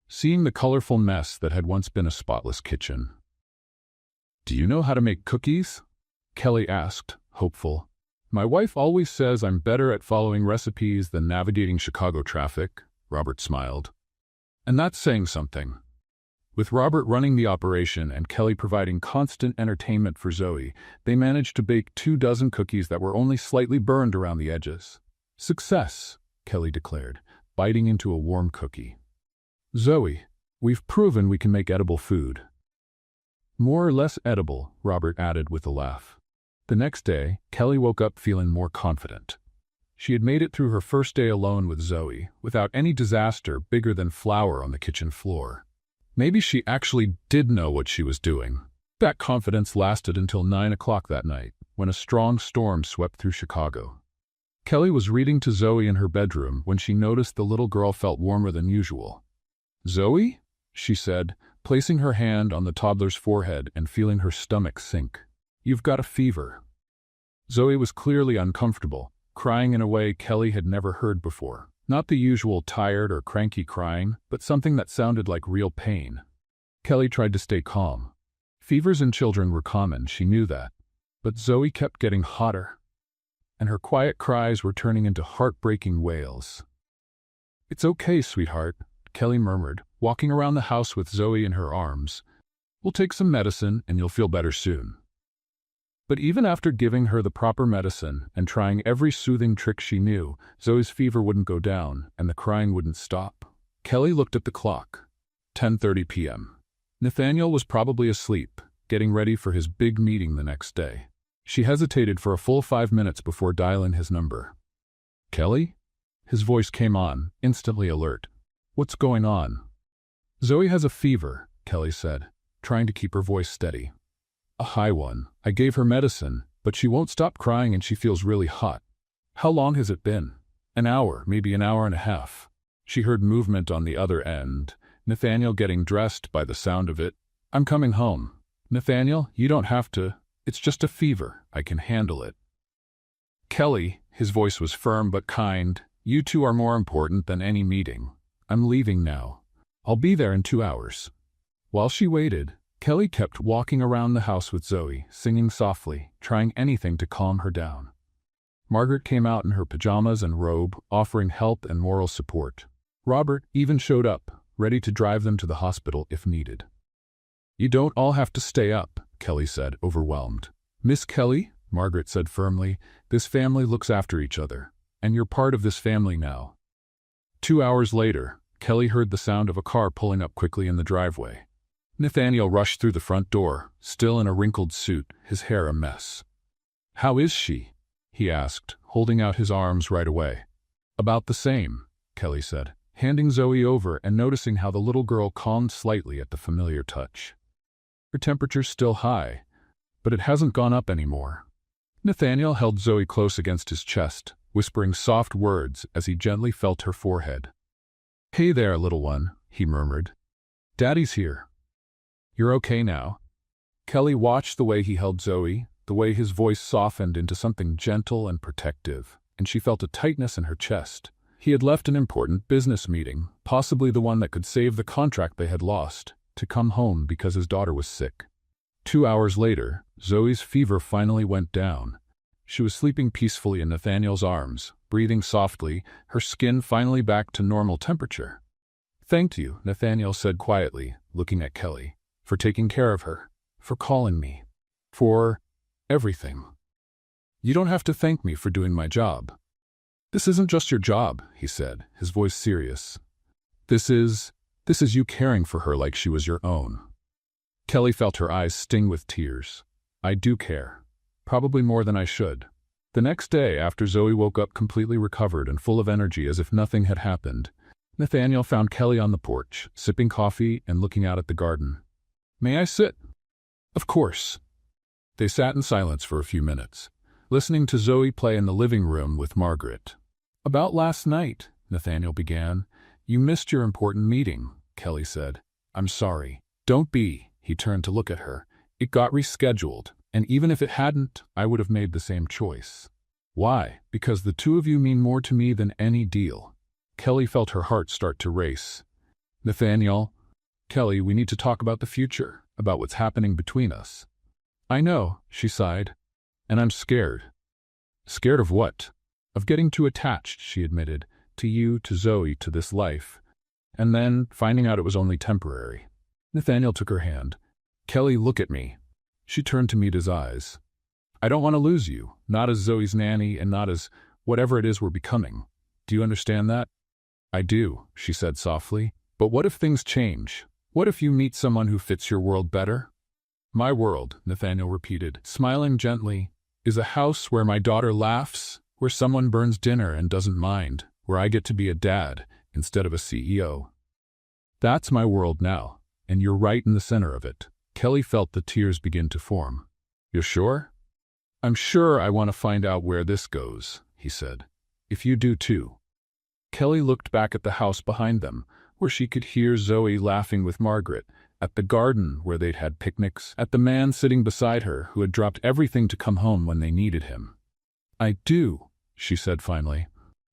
seeing the colorful mess that had once been a spotless kitchen. Do you know how to make cookies? Kelly asked, hopeful. My wife always says I'm better at following recipes than navigating Chicago traffic, Robert smiled. And that's saying something. With Robert running the operation and Kelly providing constant entertainment for Zoe, they managed to bake 24 cookies that were only slightly burned around the edges. Success, Kelly declared, biting into a warm cookie. Zoe, we've proven we can make edible food. More or less edible, Robert added with a laugh. The next day, Kelly woke up feeling more confident. She had made it through her first day alone with Zoe, without any disaster bigger than flour on the kitchen floor. Maybe she actually did know what she was doing. That confidence lasted until 9 o'clock that night, when a strong storm swept through Chicago. Kelly was reading to Zoe in her bedroom when she noticed the little girl felt warmer than usual. Zoe? She said, placing her hand on the toddler's forehead and feeling her stomach sink. You've got a fever. Zoe was clearly uncomfortable, crying in a way Kelly had never heard before. Not the usual tired or cranky crying, but something that sounded like real pain. Kelly tried to stay calm. Fevers in children were common, she knew that. But Zoe kept getting hotter, and her quiet cries were turning into heartbreaking wails. It's okay, sweetheart, Kelly murmured, walking around the house with Zoe in her arms. We'll take some medicine and you'll feel better soon. But even after giving her the proper medicine and trying every soothing trick she knew, Zoe's fever wouldn't go down and the crying wouldn't stop. Kelly looked at the clock. 10:30 p.m. Nathaniel was probably asleep, getting ready for his big meeting the next day. She hesitated for a full 5 minutes before dialing his number. Kelly? His voice came on, instantly alert. What's going on? Zoe has a fever, Kelly said, trying to keep her voice steady. A high one. I gave her medicine, but she won't stop crying and she feels really hot. How long has it been? An hour, maybe an hour and a half. She heard movement on the other end, Nathaniel getting dressed by the sound of it. "I'm coming home." "Nathaniel, you don't have to. It's just a fever. I can handle it." "Kelly," his voice was firm but kind, "you two are more important than any meeting. I'm leaving now. I'll be there in 2 hours." While she waited, Kelly kept walking around the house with Zoe, singing softly, trying anything to calm her down. Margaret came out in her pajamas and robe, offering help and moral support. Robert even showed up, ready to drive them to the hospital if needed. "You don't all have to stay up," Kelly said, overwhelmed. "Miss Kelly," Margaret said firmly, "this family looks after each other, and you're part of this family now." 2 hours later, Kelly heard the sound of a car pulling up quickly in the driveway. Nathaniel rushed through the front door, still in a wrinkled suit, his hair a mess. "How is she?" he asked, holding out his arms right away. "About the same," Kelly said, handing Zoe over and noticing how the little girl calmed slightly at the familiar touch. "Her temperature's still high, but it hasn't gone up anymore." Nathaniel held Zoe close against his chest, whispering soft words as he gently felt her forehead. "Hey there, little one," he murmured. "Daddy's here. You're okay now?" Kelly watched the way he held Zoe, the way his voice softened into something gentle and protective, and she felt a tightness in her chest. He had left an important business meeting, possibly the one that could save the contract they had lost, to come home because his daughter was sick. 2 hours later, Zoe's fever finally went down. She was sleeping peacefully in Nathaniel's arms, breathing softly, her skin finally back to normal temperature. "Thank you," Nathaniel said quietly, looking at Kelly, "for taking care of her, for calling me, for everything. You don't have to thank me for doing my job." "This isn't just your job," he said, his voice serious. This is you caring for her like she was your own." Kelly felt her eyes sting with tears. "I do care. Probably more than I should." The next day, after Zoe woke up completely recovered and full of energy as if nothing had happened, Nathaniel found Kelly on the porch, sipping coffee and looking out at the garden. "May I sit?" "Of course." They sat in silence for a few minutes, listening to Zoe play in the living room with Margaret. "About last night," Nathaniel began. "You missed your important meeting," Kelly said. "I'm sorry." "Don't be." He turned to look at her. "It got rescheduled, and even if it hadn't, I would have made the same choice." "Why?" "Because the two of you mean more to me than any deal." Kelly felt her heart start to race. "Nathaniel." "Kelly, we need to talk about the future, about what's happening between us." "I know," she sighed. "And I'm scared." "Scared of what?" "Of getting too attached," she admitted. "To you, to Zoe, to this life. And then finding out it was only temporary." Nathaniel took her hand. "Kelly, look at me." She turned to meet his eyes. "I don't want to lose you, not as Zoe's nanny and not as whatever it is we're becoming. Do you understand that?" "I do," she said softly. "But what if things change? What if you meet someone who fits your world better?" "My world," Nathaniel repeated, smiling gently, "is a house where my daughter laughs, where someone burns dinner and doesn't mind, where I get to be a dad instead of a CEO. That's my world now, and you're right in the center of it." Kelly felt the tears begin to form. "You're sure?" "I'm sure I want to find out where this goes," he said. "If you do too." Kelly looked back at the house behind them, where she could hear Zoe laughing with Margaret, at the garden where they'd had picnics, at the man sitting beside her who had dropped everything to come home when they needed him. "I do," she said finally.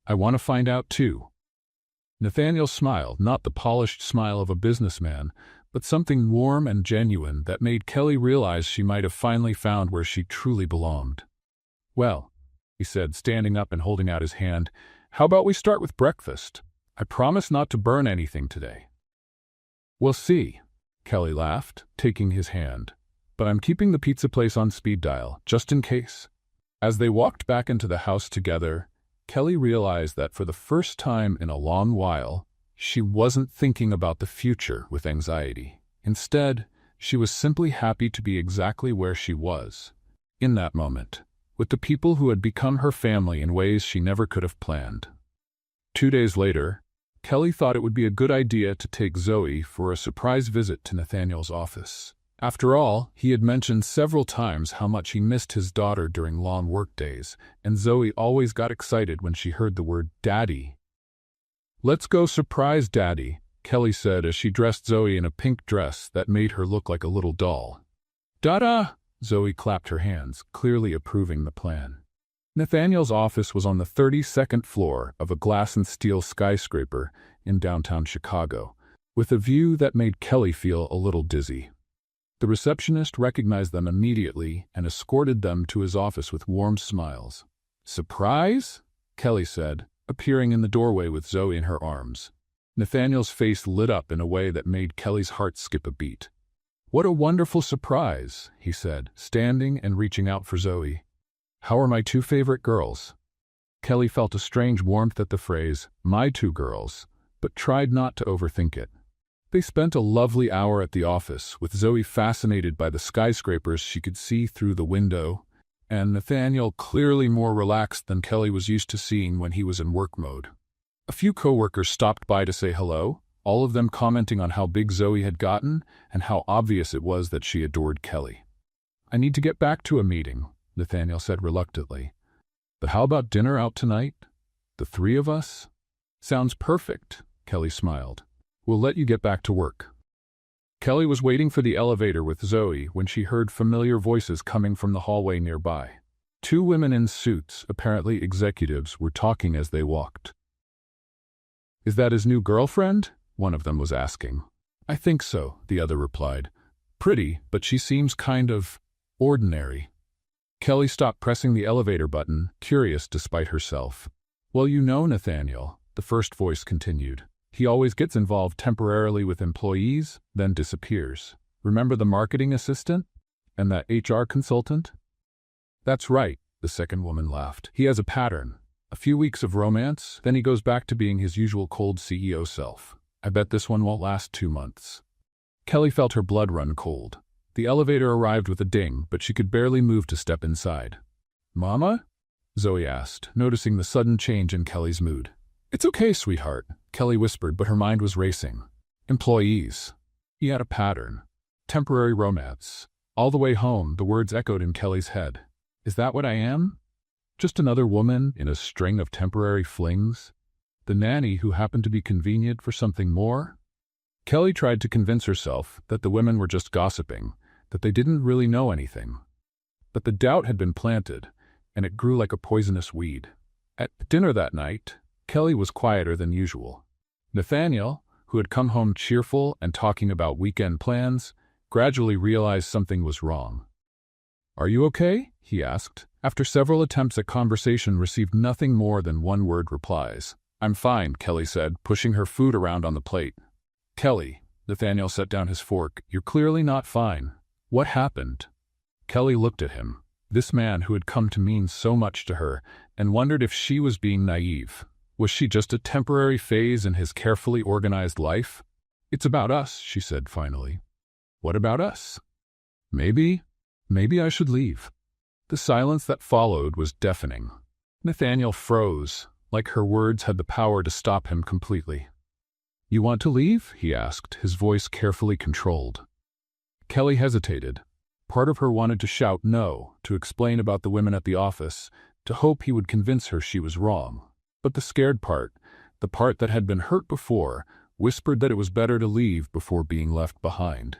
"I want to find out too." Nathaniel smiled, not the polished smile of a businessman, but something warm and genuine that made Kelly realize she might have finally found where she truly belonged. "Well," he said, standing up and holding out his hand, "how about we start with breakfast? I promise not to burn anything today." "We'll see," Kelly laughed, taking his hand. "But I'm keeping the pizza place on speed dial, just in case." As they walked back into the house together, Kelly realized that for the first time in a long while, she wasn't thinking about the future with anxiety. Instead, she was simply happy to be exactly where she was, in that moment, with the people who had become her family in ways she never could have planned. 2 days later, Kelly thought it would be a good idea to take Zoe for a surprise visit to Nathaniel's office. After all, he had mentioned several times how much he missed his daughter during long work days, and Zoe always got excited when she heard the word "daddy." "Let's go surprise Daddy," Kelly said as she dressed Zoe in a pink dress that made her look like a little doll. "Da-da!" Zoe clapped her hands, clearly approving the plan. Nathaniel's office was on the 32nd floor of a glass and steel skyscraper in downtown Chicago, with a view that made Kelly feel a little dizzy. The receptionist recognized them immediately and escorted them to his office with warm smiles. "Surprise?" Kelly said, appearing in the doorway with Zoe in her arms. Nathaniel's face lit up in a way that made Kelly's heart skip a beat. "What a wonderful surprise," he said, standing and reaching out for Zoe. "How are my two favorite girls?" Kelly felt a strange warmth at the phrase, "my two girls," but tried not to overthink it. They spent a lovely hour at the office, with Zoe fascinated by the skyscrapers she could see through the window, and Nathaniel clearly more relaxed than Kelly was used to seeing when he was in work mode. A few coworkers stopped by to say hello, all of them commenting on how big Zoe had gotten and how obvious it was that she adored Kelly. "I need to get back to a meeting," Nathaniel said reluctantly. "But how about dinner out tonight? The three of us?" "Sounds perfect," Kelly smiled. "We'll let you get back to work." Kelly was waiting for the elevator with Zoe when she heard familiar voices coming from the hallway nearby. Two women in suits, apparently executives, were talking as they walked. "Is that his new girlfriend?" one of them was asking. "I think so," the other replied. "Pretty, but she seems kind of ordinary." Kelly stopped pressing the elevator button, curious despite herself. "Well, you know, Nathaniel," the first voice continued. "He always gets involved temporarily with employees, then disappears. Remember the marketing assistant? And that HR consultant?" "That's right," the second woman laughed. "He has a pattern. A few weeks of romance, then he goes back to being his usual cold CEO self. I bet this one won't last 2 months. Kelly felt her blood run cold. The elevator arrived with a ding, but she could barely move to step inside. "Mama?" Zoe asked, noticing the sudden change in Kelly's mood. "It's okay, sweetheart," Kelly whispered, but her mind was racing. Employees. He had a pattern. Temporary romance. All the way home, the words echoed in Kelly's head. "Is that what I am? Just another woman in a string of temporary flings? The nanny who happened to be convenient for something more?" Kelly tried to convince herself that the women were just gossiping, that they didn't really know anything. But the doubt had been planted, and it grew like a poisonous weed. At dinner that night, Kelly was quieter than usual. Nathaniel, who had come home cheerful and talking about weekend plans, gradually realized something was wrong. "Are you okay?" he asked. After several attempts at conversation received nothing more than one-word replies. "I'm fine," Kelly said, pushing her food around on the plate. "Kelly," Nathaniel set down his fork, "you're clearly not fine. What happened?" Kelly looked at him, this man who had come to mean so much to her, and wondered if she was being naive. Was she just a temporary phase in his carefully organized life? "It's about us," she said finally. "What about us?" Maybe I should leave." The silence that followed was deafening. Nathaniel froze, like her words had the power to stop him completely. "You want to leave?" he asked, his voice carefully controlled. Kelly hesitated. Part of her wanted to shout no, to explain about the women at the office, to hope he would convince her she was wrong. But the scared part, the part that had been hurt before, whispered that it was better to leave before being left behind.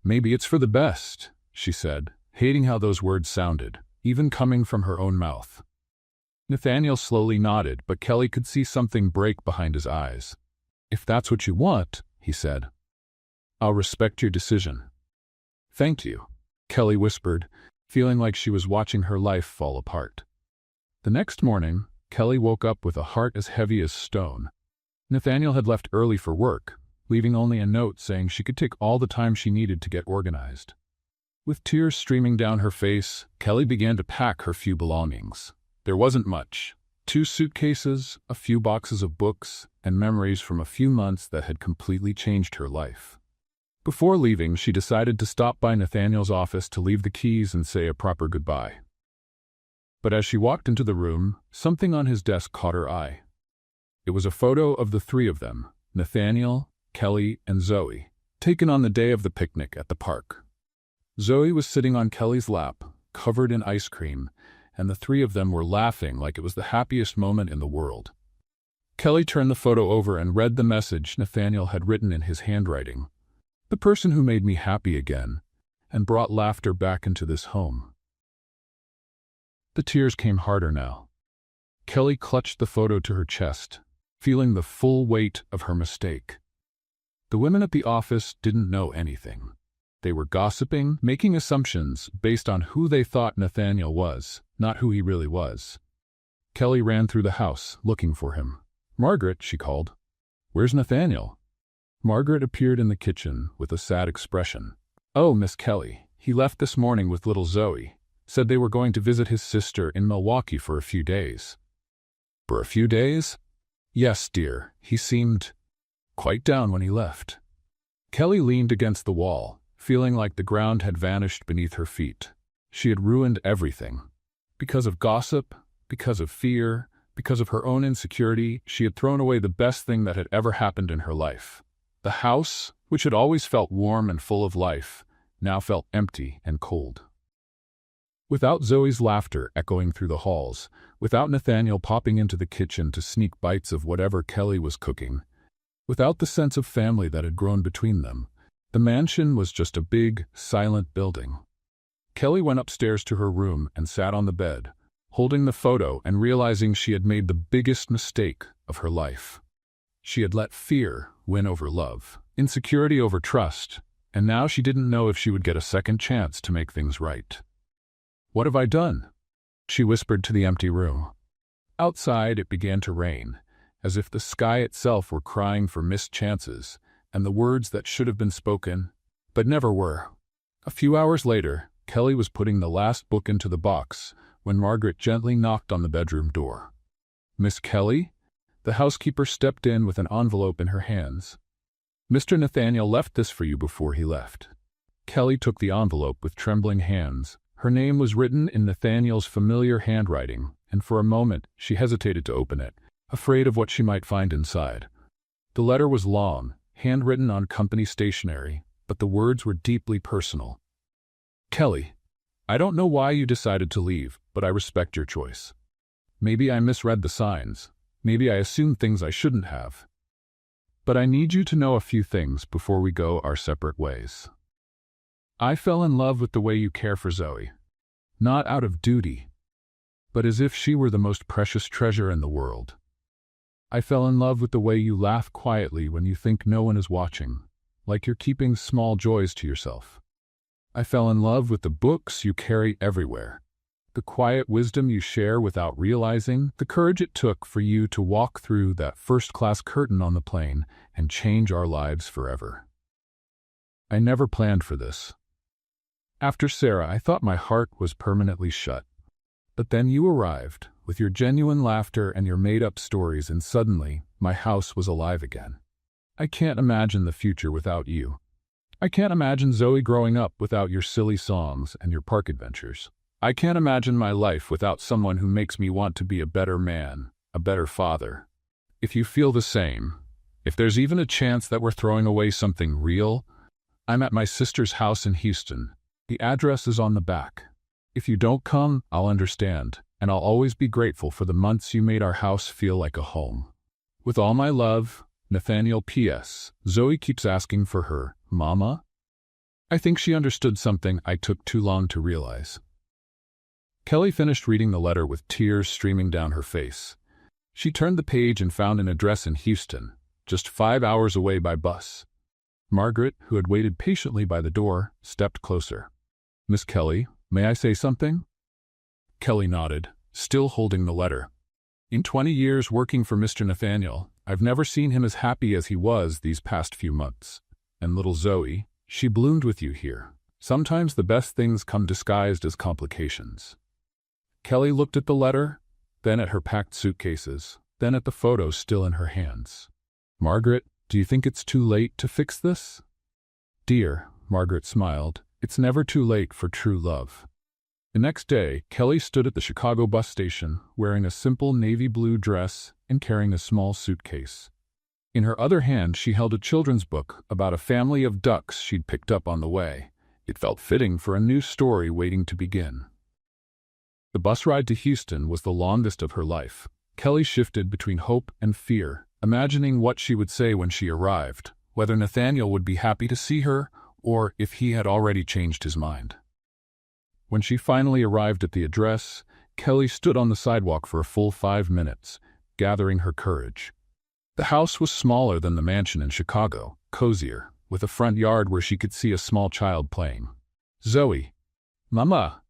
"Maybe it's for the best," she said, hating how those words sounded, even coming from her own mouth. Nathaniel slowly nodded, but Kelly could see something break behind his eyes. "If that's what you want," he said, "I'll respect your decision." "Thank you," Kelly whispered, feeling like she was watching her life fall apart. The next morning, Kelly woke up with a heart as heavy as stone. Nathaniel had left early for work, leaving only a note saying she could take all the time she needed to get organized. With tears streaming down her face, Kelly began to pack her few belongings. There wasn't much. 2 suitcases, a few boxes of books, and memories from a few months that had completely changed her life. Before leaving, she decided to stop by Nathaniel's office to leave the keys and say a proper goodbye. But as she walked into the room, something on his desk caught her eye. It was a photo of the 3 of them, Nathaniel, Kelly, and Zoe, taken on the day of the picnic at the park. Zoe was sitting on Kelly's lap, covered in ice cream, and the 3 of them were laughing like it was the happiest moment in the world. Kelly turned the photo over and read the message Nathaniel had written in his handwriting. The person who made me happy again and brought laughter back into this home. The tears came harder now. Kelly clutched the photo to her chest, feeling the full weight of her mistake. The women at the office didn't know anything. They were gossiping, making assumptions based on who they thought Nathaniel was, not who he really was. Kelly ran through the house, looking for him. "Margaret," she called. "Where's Nathaniel?" Margaret appeared in the kitchen with a sad expression. "Oh, Miss Kelly, he left this morning with little Zoe. Said they were going to visit his sister in Milwaukee for a few days." "For a few days?" "Yes, dear. He seemed quite down when he left." Kelly leaned against the wall, feeling like the ground had vanished beneath her feet. She had ruined everything. Because of gossip, because of fear, because of her own insecurity, she had thrown away the best thing that had ever happened in her life. The house, which had always felt warm and full of life, now felt empty and cold. Without Zoe's laughter echoing through the halls, without Nathaniel popping into the kitchen to sneak bites of whatever Kelly was cooking, without the sense of family that had grown between them, the mansion was just a big, silent building. Kelly went upstairs to her room and sat on the bed, holding the photo and realizing she had made the biggest mistake of her life. She had let fear win over love, insecurity over trust, and now she didn't know if she would get a second chance to make things right. "What have I done?" she whispered to the empty room. Outside it began to rain, as if the sky itself were crying for missed chances, and the words that should have been spoken, but never were. A few hours later, Kelly was putting the last book into the box when Margaret gently knocked on the bedroom door. "Miss Kelly?" The housekeeper stepped in with an envelope in her hands. "Mr. Nathaniel left this for you before he left." Kelly took the envelope with trembling hands. Her name was written in Nathaniel's familiar handwriting, and for a moment she hesitated to open it, afraid of what she might find inside. The letter was long, handwritten on company stationery, but the words were deeply personal. "Kelly, I don't know why you decided to leave, but I respect your choice. Maybe I misread the signs. Maybe I assumed things I shouldn't have. But I need you to know a few things before we go our separate ways. I fell in love with the way you care for Zoe, not out of duty, but as if she were the most precious treasure in the world. I fell in love with the way you laugh quietly when you think no one is watching, like you're keeping small joys to yourself. I fell in love with the books you carry everywhere, the quiet wisdom you share without realizing, the courage it took for you to walk through that first-class curtain on the plane and change our lives forever. I never planned for this. After Sarah, I thought my heart was permanently shut. But then you arrived, with your genuine laughter and your made-up stories, and suddenly, my house was alive again. I can't imagine the future without you. I can't imagine Zoe growing up without your silly songs and your park adventures. I can't imagine my life without someone who makes me want to be a better man, a better father. If you feel the same, if there's even a chance that we're throwing away something real, I'm at my sister's house in Houston. The address is on the back. If you don't come, I'll understand, and I'll always be grateful for the months you made our house feel like a home. With all my love, Nathaniel. P.S. Zoe keeps asking for her mama. I think she understood something I took too long to realize. Kelly finished reading the letter with tears streaming down her face. She turned the page and found an address in Houston, just 5 hours away by bus. Margaret, who had waited patiently by the door, stepped closer. "Miss Kelly, may I say something?" Kelly nodded, still holding the letter. "In 20 years working for Mr. Nathaniel, I've never seen him as happy as he was these past few months. And little Zoe, she bloomed with you here. Sometimes the best things come disguised as complications." Kelly looked at the letter, then at her packed suitcases, then at the photos still in her hands. "Margaret, do you think it's too late to fix this?" "Dear," Margaret smiled, "it's never too late for true love." The next day, Kelly stood at the Chicago bus station, wearing a simple navy blue dress and carrying a small suitcase. In her other hand, she held a children's book about a family of ducks she'd picked up on the way. It felt fitting for a new story waiting to begin. The bus ride to Houston was the longest of her life. Kelly shifted between hope and fear, imagining what she would say when she arrived, whether Nathaniel would be happy to see her or if he had already changed his mind. When she finally arrived at the address, Kelly stood on the sidewalk for a full 5 minutes, gathering her courage. The house was smaller than the mansion in Chicago, cozier, with a front yard where she could see a small child playing. "Zoe! Mama!"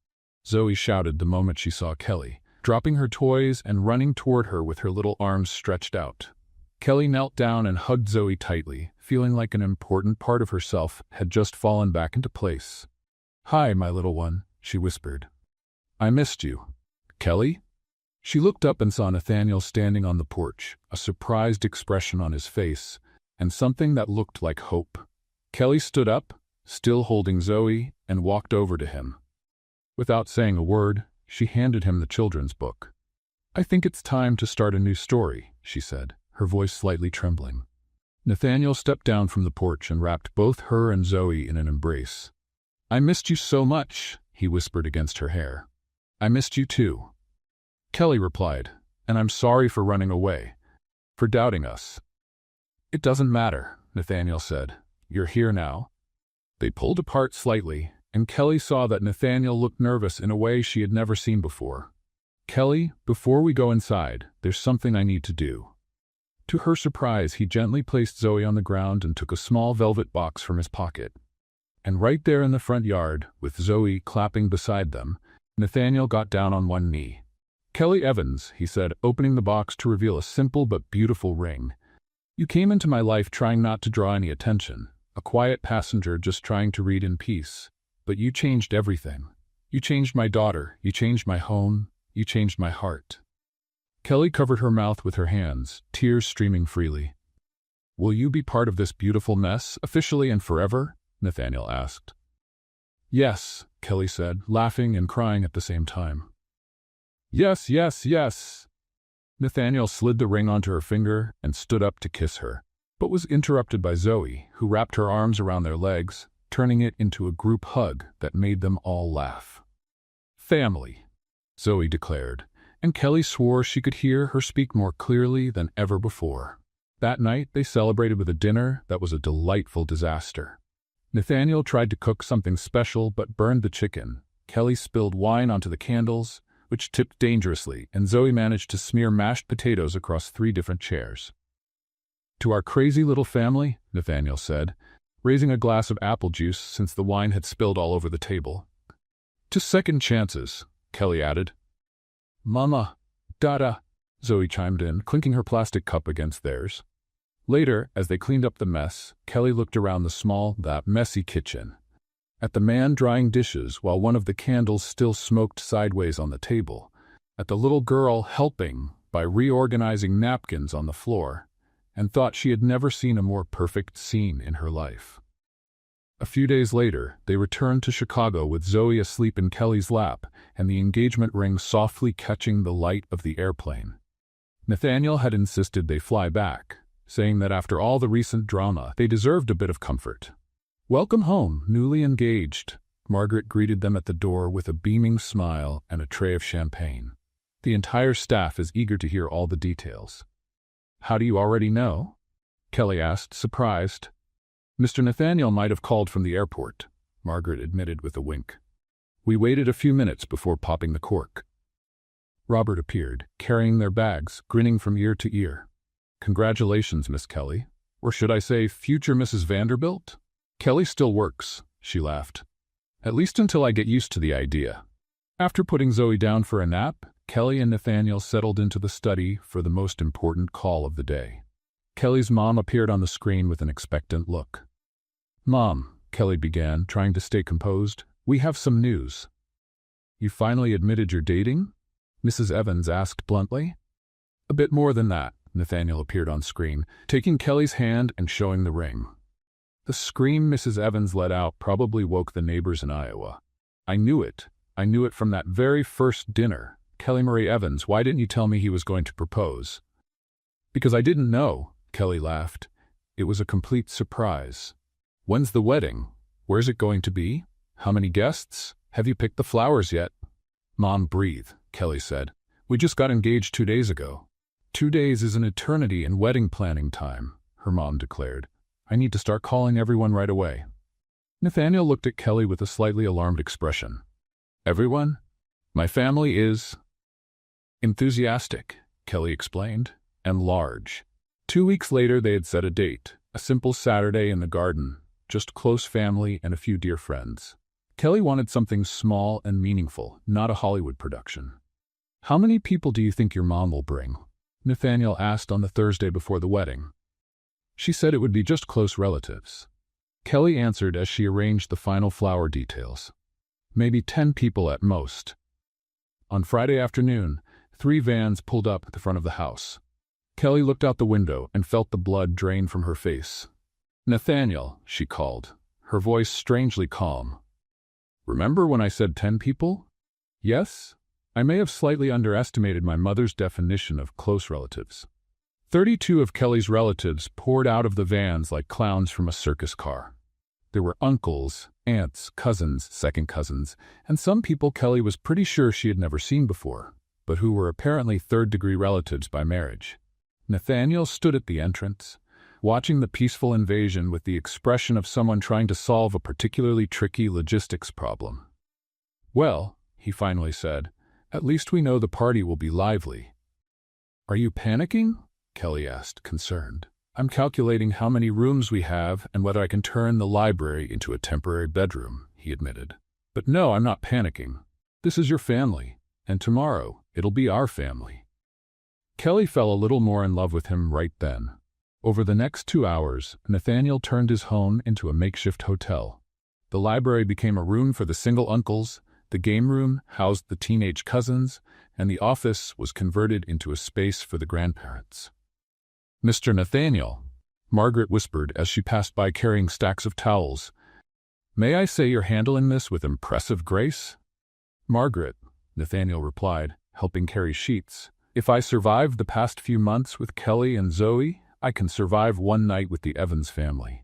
Zoe shouted the moment she saw Kelly, dropping her toys and running toward her with her little arms stretched out. Kelly knelt down and hugged Zoe tightly, feeling like an important part of herself had just fallen back into place. "Hi, my little one," she whispered. "I missed you." "Kelly?" She looked up and saw Nathaniel standing on the porch, a surprised expression on his face, and something that looked like hope. Kelly stood up, still holding Zoe, and walked over to him. Without saying a word, she handed him the children's book. "I think it's time to start a new story," she said, her voice slightly trembling. Nathaniel stepped down from the porch and wrapped both her and Zoe in an embrace. "I missed you so much," he whispered against her hair. "I missed you too," Kelly replied, "and I'm sorry for running away, for doubting us." "It doesn't matter," Nathaniel said. "You're here now." They pulled apart slightly, and Kelly saw that Nathaniel looked nervous in a way she had never seen before. "Kelly, before we go inside, there's something I need to do." To her surprise, he gently placed Zoe on the ground and took a small velvet box from his pocket. And right there in the front yard, with Zoe clapping beside them, Nathaniel got down on one knee. "Kelly Evans," he said, opening the box to reveal a simple but beautiful ring. "You came into my life trying not to draw any attention, a quiet passenger just trying to read in peace. But you changed everything. You changed my daughter, you changed my home, you changed my heart." Kelly covered her mouth with her hands, tears streaming freely. "Will you be part of this beautiful mess, officially and forever?" Nathaniel asked. "Yes," Kelly said, laughing and crying at the same time. "Yes, yes, yes." Nathaniel slid the ring onto her finger and stood up to kiss her, but was interrupted by Zoe, who wrapped her arms around their legs, turning it into a group hug that made them all laugh. "Family," Zoe declared, and Kelly swore she could hear her speak more clearly than ever before. That night, they celebrated with a dinner that was a delightful disaster. Nathaniel tried to cook something special but burned the chicken. Kelly spilled wine onto the candles, which tipped dangerously, and Zoe managed to smear mashed potatoes across 3 different chairs. "To our crazy little family," Nathaniel said, raising a glass of apple juice since the wine had spilled all over the table. "To second chances," Kelly added. "Mama, Dada," Zoe chimed in, clinking her plastic cup against theirs. Later, as they cleaned up the mess, Kelly looked around the small, messy kitchen. At the man drying dishes while one of the candles still smoked sideways on the table. At the little girl helping by reorganizing napkins on the floor, and thought she had never seen a more perfect scene in her life. A few days later, they returned to Chicago with Zoe asleep in Kelly's lap and the engagement ring softly catching the light of the airplane. Nathaniel had insisted they fly back, saying that after all the recent drama, they deserved a bit of comfort. "Welcome home, newly engaged." Margaret greeted them at the door with a beaming smile and a tray of champagne. "The entire staff is eager to hear all the details." "How do you already know?" Kelly asked, surprised. "Mr. Nathaniel might have called from the airport," Margaret admitted with a wink. "We waited a few minutes before popping the cork." Robert appeared, carrying their bags, grinning from ear to ear. "Congratulations, Miss Kelly. Or should I say, future Mrs. Vanderbilt?" "Kelly still works," she laughed. "At least until I get used to the idea." After putting Zoe down for a nap, Kelly and Nathaniel settled into the study for the most important call of the day. Kelly's mom appeared on the screen with an expectant look. "Mom," Kelly began, trying to stay composed, "we have some news." "You finally admitted you're dating?" Mrs. Evans asked bluntly. "A bit more than that," Nathaniel appeared on screen, taking Kelly's hand and showing the ring. The scream Mrs. Evans let out probably woke the neighbors in Iowa. "I knew it. I knew it from that very first dinner. Kelly Marie Evans, why didn't you tell me he was going to propose?" "Because I didn't know," Kelly laughed. "It was a complete surprise." "When's the wedding? Where's it going to be? How many guests? Have you picked the flowers yet?" "Mom, breathe," Kelly said. "We just got engaged 2 days ago. 2 days is an eternity in wedding planning time, her mom declared. I need to start calling everyone right away. Nathaniel looked at Kelly with a slightly alarmed expression. Everyone? My family is enthusiastic, Kelly explained, and large. 2 weeks later they had set a date, a simple Saturday in the garden, just close family and a few dear friends. Kelly wanted something small and meaningful, not a Hollywood production. How many people do you think your mom will bring? Nathaniel asked on the Thursday before the wedding. She said it would be just close relatives. Kelly answered as she arranged the final flower details. Maybe 10 people at most. On Friday afternoon, 3 vans pulled up at the front of the house. Kelly looked out the window and felt the blood drain from her face. Nathaniel, she called, her voice strangely calm. Remember when I said 10 people? Yes? I may have slightly underestimated my mother's definition of close relatives. 32 of Kelly's relatives poured out of the vans like clowns from a circus car. There were uncles, aunts, cousins, second cousins, and some people Kelly was pretty sure she had never seen before, but who were apparently third-degree relatives by marriage. Nathaniel stood at the entrance, watching the peaceful invasion with the expression of someone trying to solve a particularly tricky logistics problem. Well, he finally said, at least we know the party will be lively. Are you panicking? Kelly asked, concerned. I'm calculating how many rooms we have and whether I can turn the library into a temporary bedroom, he admitted. But no, I'm not panicking. This is your family, and tomorrow it'll be our family. Kelly fell a little more in love with him right then. Over the next 2 hours, Nathaniel turned his home into a makeshift hotel. The library became a room for the single uncles, the game room housed the teenage cousins, and the office was converted into a space for the grandparents. Mr. Nathaniel, Margaret whispered as she passed by carrying stacks of towels. May I say you're handling this with impressive grace? Margaret, Nathaniel replied, helping carry sheets. If I survived the past few months with Kelly and Zoe, I can survive one night with the Evans family.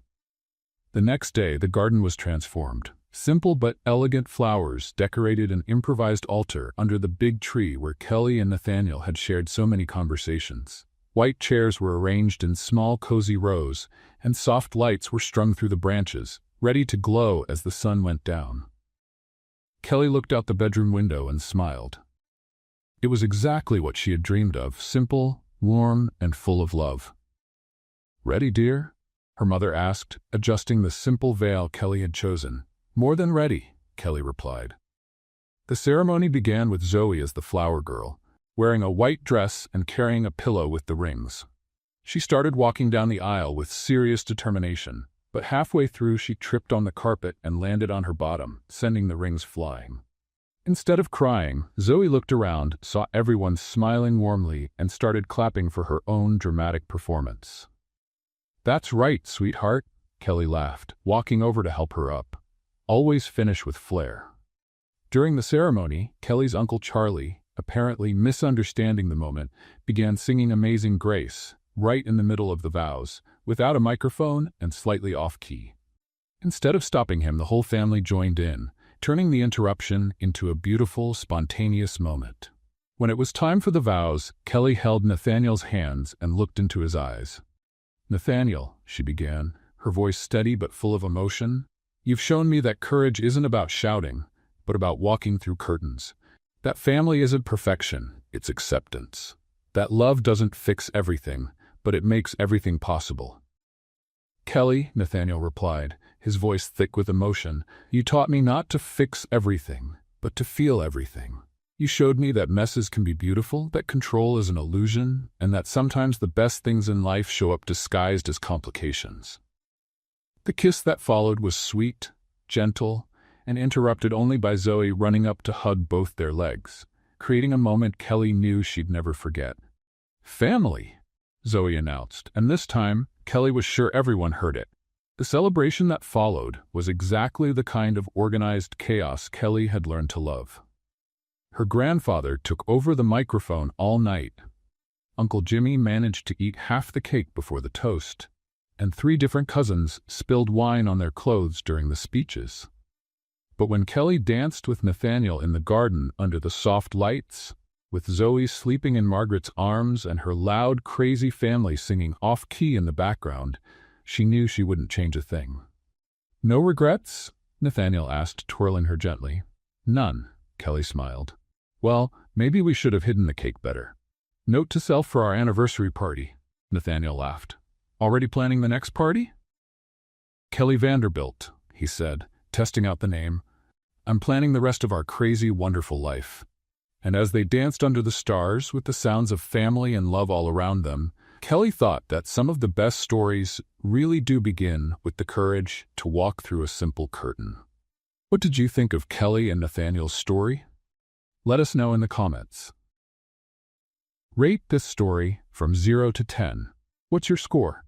The next day, the garden was transformed. Simple but elegant flowers decorated an improvised altar under the big tree where Kelly and Nathaniel had shared so many conversations. White chairs were arranged in small, cozy rows, and soft lights were strung through the branches, ready to glow as the sun went down. Kelly looked out the bedroom window and smiled. It was exactly what she had dreamed of, simple, warm, and full of love. Ready, dear? Her mother asked, adjusting the simple veil Kelly had chosen. More than ready, Kelly replied. The ceremony began with Zoe as the flower girl, wearing a white dress and carrying a pillow with the rings. She started walking down the aisle with serious determination, but halfway through she tripped on the carpet and landed on her bottom, sending the rings flying. Instead of crying, Zoe looked around, saw everyone smiling warmly, and started clapping for her own dramatic performance. That's right, sweetheart, Kelly laughed, walking over to help her up. Always finish with flair. During the ceremony, Kelly's Uncle Charlie, apparently misunderstanding the moment, began singing Amazing Grace, right in the middle of the vows, without a microphone and slightly off-key. Instead of stopping him, the whole family joined in, turning the interruption into a beautiful, spontaneous moment. When it was time for the vows, Kelly held Nathaniel's hands and looked into his eyes. Nathaniel, she began, her voice steady but full of emotion, you've shown me that courage isn't about shouting, but about walking through curtains. That family isn't perfection, it's acceptance. That love doesn't fix everything, but it makes everything possible. Kelly, Nathaniel replied, his voice thick with emotion, you taught me not to fix everything, but to feel everything. You showed me that messes can be beautiful, that control is an illusion, and that sometimes the best things in life show up disguised as complications. The kiss that followed was sweet, gentle, and interrupted only by Zoe running up to hug both their legs, creating a moment Kelly knew she'd never forget. Family, Zoe announced, and this time, Kelly was sure everyone heard it. The celebration that followed was exactly the kind of organized chaos Kelly had learned to love. Her grandfather took over the microphone all night. Uncle Jimmy managed to eat half the cake before the toast, and 3 different cousins spilled wine on their clothes during the speeches. But when Kelly danced with Nathaniel in the garden under the soft lights, With Zoe sleeping in Margaret's arms and her loud, crazy family singing off-key in the background, she knew she wouldn't change a thing. "No regrets?" Nathaniel asked, twirling her gently. "None," Kelly smiled. "Well, maybe we should have hidden the cake better." "Note to self for our anniversary party," Nathaniel laughed. "Already planning the next party?" "Kelly Vanderbilt," he said, testing out the name. "I'm planning the rest of our crazy, wonderful life." And as they danced under the stars with the sounds of family and love all around them, Kelly thought that some of the best stories really do begin with the courage to walk through a simple curtain. What did you think of Kelly and Nathaniel's story? Let us know in the comments. Rate this story from 0 to 10. What's your score?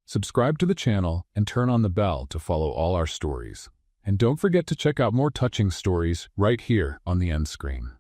Subscribe to the channel and turn on the bell to follow all our stories. And don't forget to check out more touching stories right here on the end screen.